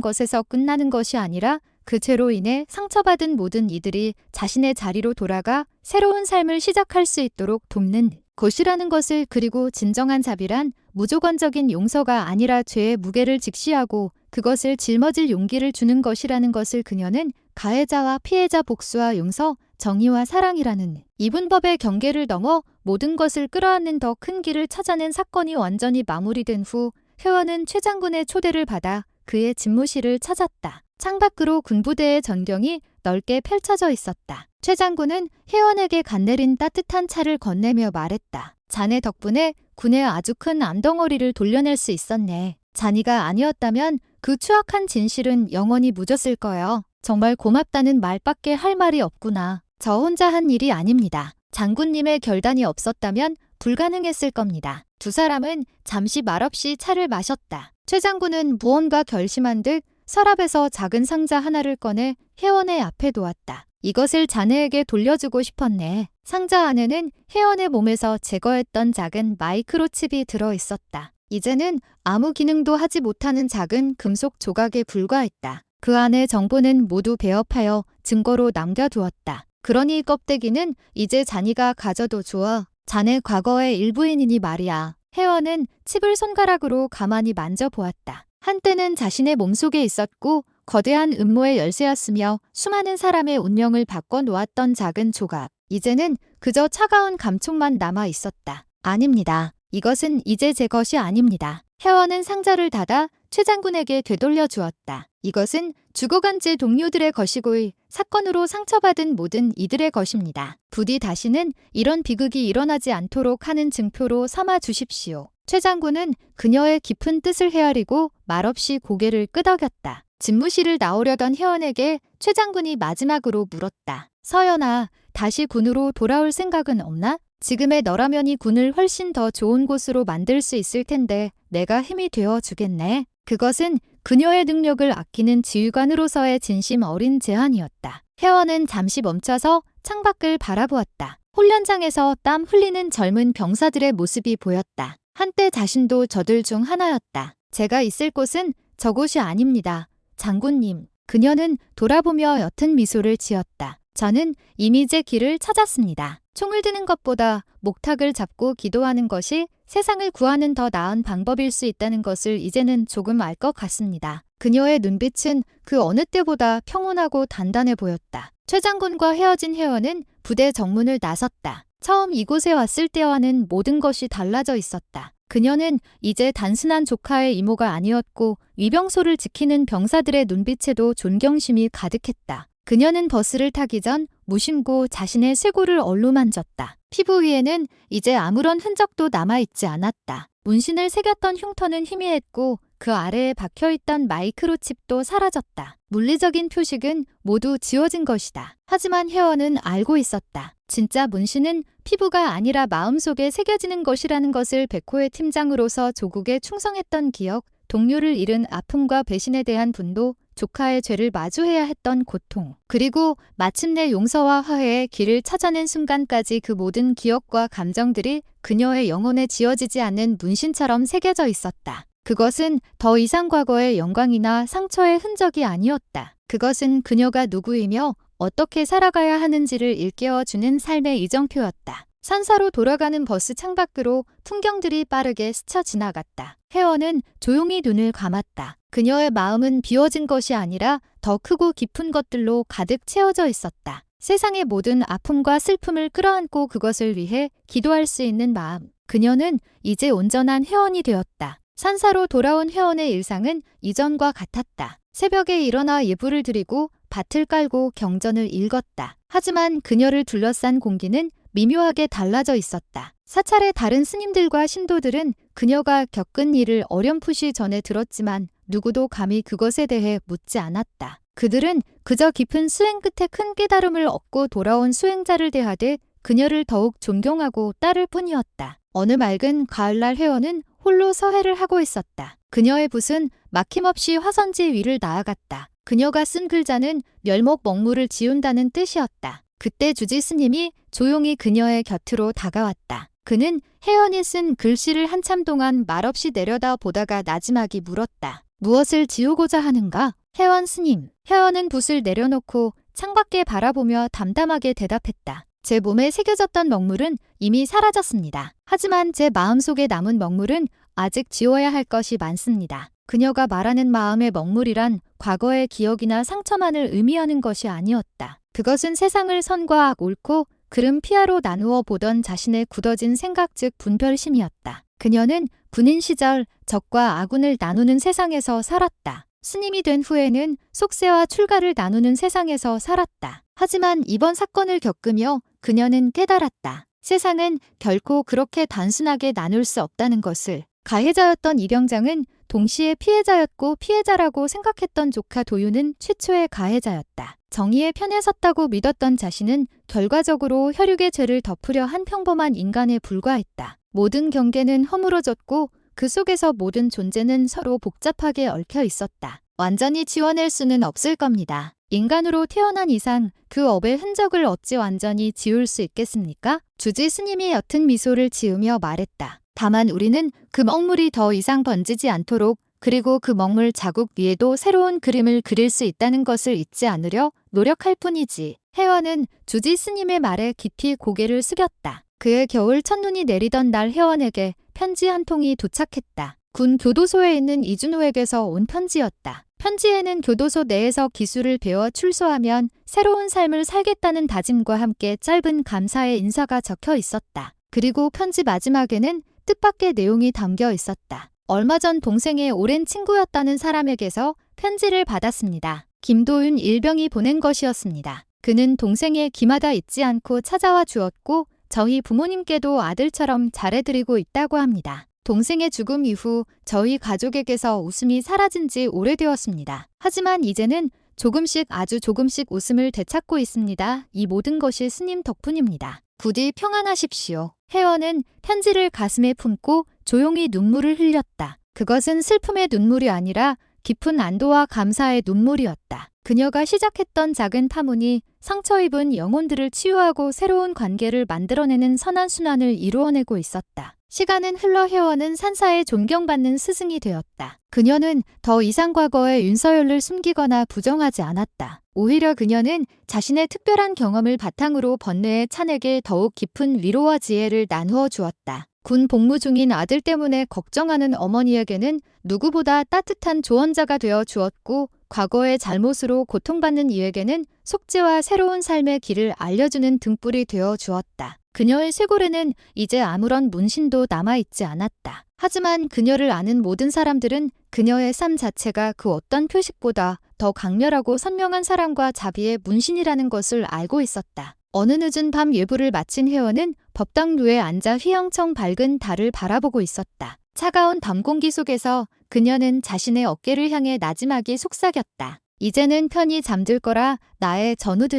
것에서 끝나는 것이 아니라 그 죄로 인해 상처받은 모든 이들이 자신의 자리로 돌아가 새로운 삶을 시작할 수 있도록 돕는 것이라는 것을, 그리고 진정한 자비란 무조건적인 용서가 아니라 죄의 무게를 직시하고 그것을 짊어질 용기를 주는 것이라는 것을 그녀는 가해자와 피해자 복수와 용서, 정의와 사랑이라는 이분법의 경계를 넘어 모든 것을 끌어안는 더 큰 길을 찾아낸 사건이 완전히 마무리된 후 혜원은 최 장군의 초대를 받아 그의 집무실을 찾았다. 창밖으로 군부대의 전경이 넓게 펼쳐져 있었다. 최 장군은 혜원에게 간내린 따뜻한 차를 건네며 말했다. 자네 덕분에 군의 아주 큰 암덩어리를 돌려낼 수 있었네. 자네가 아니었다면 그 추악한 진실은 영원히 묻었을 거요. 정말 고맙다는 말밖에 할 말이 없구나. 저 혼자 한 일이 아닙니다. 장군님의 결단이 없었다면 불가능했을 겁니다. 두 사람은 잠시 말없이 차를 마셨다. 최 장군은 무언가 결심한 듯 서랍에서 작은 상자 하나를 꺼내 혜원의 앞에 놓았다. 이것을 자네에게 돌려주고 싶었네. 상자 안에는 혜원의 몸에서 제거했던 작은 마이크로칩이 들어있었다. 이제는 아무 기능도 하지 못하는 작은 금속 조각에 불과했다. 그 안의 정보는 모두 배업하여 증거로 남겨두었다. 그러니 껍데기는 이제 자네가 가져도 좋아. 자네 과거의 일부인이니 말이야. 혜원은 칩을 손가락으로 가만히 만져보았다. 한때는 자신의 몸속에 있었고 거대한 음모의 열쇠였으며 수많은 사람의 운명을 바꿔놓았던 작은 조각. 이제는 그저 차가운 감촉만 남아 있었다. 아닙니다. 이것은 이제 제 것이 아닙니다. 혜원은 상자를 닫아 최 장군에게 되돌려 주었다. 이것은 죽어간 제 동료들의 것이고 사건으로 상처받은 모든 이들의 것입니다. 부디 다시는 이런 비극이 일어나지 않도록 하는 증표로 삼아 주십시오. 최 장군은 그녀의 깊은 뜻을 헤아리고 말없이 고개를 끄덕였다. 집무실을 나오려던 혜원에게 최 장군이 마지막으로 물었다. 서연아, 다시 군으로 돌아올 생각은 없나? 지금의 너라면이 군을 훨씬 더 좋은 곳으로 만들 수 있을 텐데 내가 힘이 되어 주겠네. 그것은 그녀의 능력을 아끼는 지휘관으로서의 진심 어린 제안이었다. 혜원은 잠시 멈춰서 창밖을 바라보았다. 훈련장에서 땀 흘리는 젊은 병사들의 모습이 보였다. 한때 자신도 저들 중 하나였다. 제가 있을 곳은 저곳이 아닙니다. 장군님. 그녀는 돌아보며 옅은 미소를 지었다. 저는 이미 제 길을 찾았습니다. 총을 드는 것보다 목탁을 잡고 기도하는 것이 세상을 구하는 더 나은 방법일 수 있다는 것을 이제는 조금 알 것 같습니다. 그녀의 눈빛은 그 어느 때보다 평온하고 단단해 보였다. 최 장군과 헤어진 혜원은 부대 정문을 나섰다. 처음 이곳에 왔을 때와는 모든 것이 달라져 있었다. 그녀는 이제 단순한 조카의 이모가 아니었고 위병소를 지키는 병사들의 눈빛에도 존경심이 가득했다. 그녀는 버스를 타기 전 무심코 자신의 쇄골을 얼루만졌다. 피부 위에는 이제 아무런 흔적도 남아있지 않았다. 문신을 새겼던 흉터는 희미했고 그 아래에 박혀있던 마이크로칩도 사라졌다. 물리적인 표식은 모두 지워진 것이다. 하지만 혜원은 알고 있었다. 진짜 문신은 피부가 아니라 마음속에 새겨지는 것이라는 것을. 백호의 팀장으로서 조국에 충성했던 기억, 동료를 잃은 아픔과 배신에 대한 분노, 조카의 죄를 마주해야 했던 고통, 그리고 마침내 용서와 화해의 길을 찾아낸 순간까지 그 모든 기억과 감정들이 그녀의 영혼에 지워지지 않는 문신처럼 새겨져 있었다. 그것은 더 이상 과거의 영광이나 상처의 흔적이 아니었다. 그것은 그녀가 누구이며 어떻게 살아가야 하는지를 일깨워주는 삶의 이정표였다. 산사로 돌아가는 버스 창밖으로 풍경들이 빠르게 스쳐 지나갔다. 혜원은 조용히 눈을 감았다. 그녀의 마음은 비워진 것이 아니라 더 크고 깊은 것들로 가득 채워져 있었다. 세상의 모든 아픔과 슬픔을 끌어안고 그것을 위해 기도할 수 있는 마음. 그녀는 이제 온전한 혜원이 되었다. 산사로 돌아온 혜원의 일상은 이전과 같았다. 새벽에 일어나 예불을 드리고 밭을 깔고 경전을 읽었다. 하지만 그녀를 둘러싼 공기는 미묘하게 달라져 있었다. 사찰의 다른 스님들과 신도들은 그녀가 겪은 일을 어렴풋이 전해 들었지만 누구도 감히 그것에 대해 묻지 않았다. 그들은 그저 깊은 수행 끝에 큰 깨달음을 얻고 돌아온 수행자를 대하되 그녀를 더욱 존경하고 따를 뿐이었다. 어느 맑은 가을날 혜원은 홀로 서해를 하고 있었다. 그녀의 붓은 막힘없이 화선지 위를 나아갔다. 그녀가 쓴 글자는 멸목 먹물을 지운다는 뜻이었다. 그때 주지 스님이 조용히 그녀의 곁으로 다가왔다. 그는 혜원이 쓴 글씨를 한참 동안 말없이 내려다 보다가 나지막이 물었다. 무엇을 지우고자 하는가? 혜원 스님. 혜원은 붓을 내려놓고 창밖에 바라보며 담담하게 대답했다. 제 몸에 새겨졌던 먹물은 이미 사라졌습니다. 하지만 제 마음속에 남은 먹물은 아직 지워야 할 것이 많습니다. 그녀가 말하는 마음의 먹물이란 과거의 기억이나 상처만을 의미하는 것이 아니었다. 그것은 세상을 선과 악, 옳고 그름 피하로 나누어 보던 자신의 굳어진 생각 즉 분별심이었다. 그녀는 군인 시절 적과 아군을 나누는 세상에서 살았다. 스님이 된 후에는 속세와 출가를 나누는 세상에서 살았다. 하지만 이번 사건을 겪으며 그녀는 깨달았다. 세상은 결코 그렇게 단순하게 나눌 수 없다는 것을. 가해자였던 이경장은 동시에 피해자였고 피해자라고 생각했던 조카 도윤은 최초의 가해자였다. 정의의 편에 섰다고 믿었던 자신은 결과적으로 혈육의 죄를 덮으려 한 평범한 인간에 불과했다. 모든 경계는 허물어졌고 그 속에서 모든 존재는 서로 복잡하게 얽혀 있었다. 완전히 지워낼 수는 없을 겁니다. 인간으로 태어난 이상 그 업의 흔적을 어찌 완전히 지울 수 있겠습니까? 주지 스님이 옅은 미소를 지으며 말했다. 다만 우리는 그 먹물이 더 이상 번지지 않도록 그리고 그 먹물 자국 위에도 새로운 그림을 그릴 수 있다는 것을 잊지 않으려 노력할 뿐이지. 혜원은 주지 스님의 말에 깊이 고개를 숙였다. 그의 겨울 첫눈이 내리던 날 혜원에게 편지 한 통이 도착했다. 군 교도소에 있는 이준호에게서 온 편지였다. 편지에는 교도소 내에서 기술을 배워 출소하면 새로운 삶을 살겠다는 다짐과 함께 짧은 감사의 인사가 적혀 있었다. 그리고 편지 마지막에는 뜻밖의 내용이 담겨 있었다. 얼마 전 동생의 오랜 친구였다는 사람에게서 편지를 받았습니다. 김도윤 일병이 보낸 것이었습니다. 그는 동생의 기마다 잊지 않고 찾아와 주었고 저희 부모님께도 아들처럼 잘해드리고 있다고 합니다. 동생의 죽음 이후 저희 가족에게서 웃음이 사라진 지 오래되었습니다. 하지만 이제는 조금씩 아주 조금씩 웃음을 되찾고 있습니다. 이 모든 것이 스님 덕분입니다. 부디 평안하십시오. 혜원은 편지를 가슴에 품고 조용히 눈물을 흘렸다. 그것은 슬픔의 눈물이 아니라 깊은 안도와 감사의 눈물이었다. 그녀가 시작했던 작은 파문이 상처 입은 영혼들을 치유하고 새로운 관계를 만들어내는 선한 순환을 이루어내고 있었다. 시간은 흘러 혜원은 산사에 존경받는 스승이 되었다. 그녀는 더 이상 과거의 윤서열을 숨기거나 부정하지 않았다. 오히려 그녀는 자신의 특별한 경험을 바탕으로 번뇌의 찬에게 더욱 깊은 위로와 지혜를 나누어 주었다. 군 복무 중인 아들 때문에 걱정하는 어머니에게는 누구보다 따뜻한 조언자가 되어 주었고 과거의 잘못으로 고통받는 이에게는 속죄와 새로운 삶의 길을 알려주는 등불이 되어 주었다. 그녀의 쇄골에는 이제 아무런 문신도 남아있지 않았다. 하지만 그녀를 아는 모든 사람들은 그녀의 삶 자체가 그 어떤 표식보다 더 강렬하고 선명한 사랑과 자비의 문신이라는 것을 알고 있었다. 어느 늦은 밤 예불을 마친 혜원은 법당루에 앉아 휘영청 밝은 달을 바라보고 있었다. 차가운 밤 공기 속에서 그녀는 자신의 어깨를 향해 나지막이 속삭였다. 이제는 편히 잠들 거라 나의 전우들.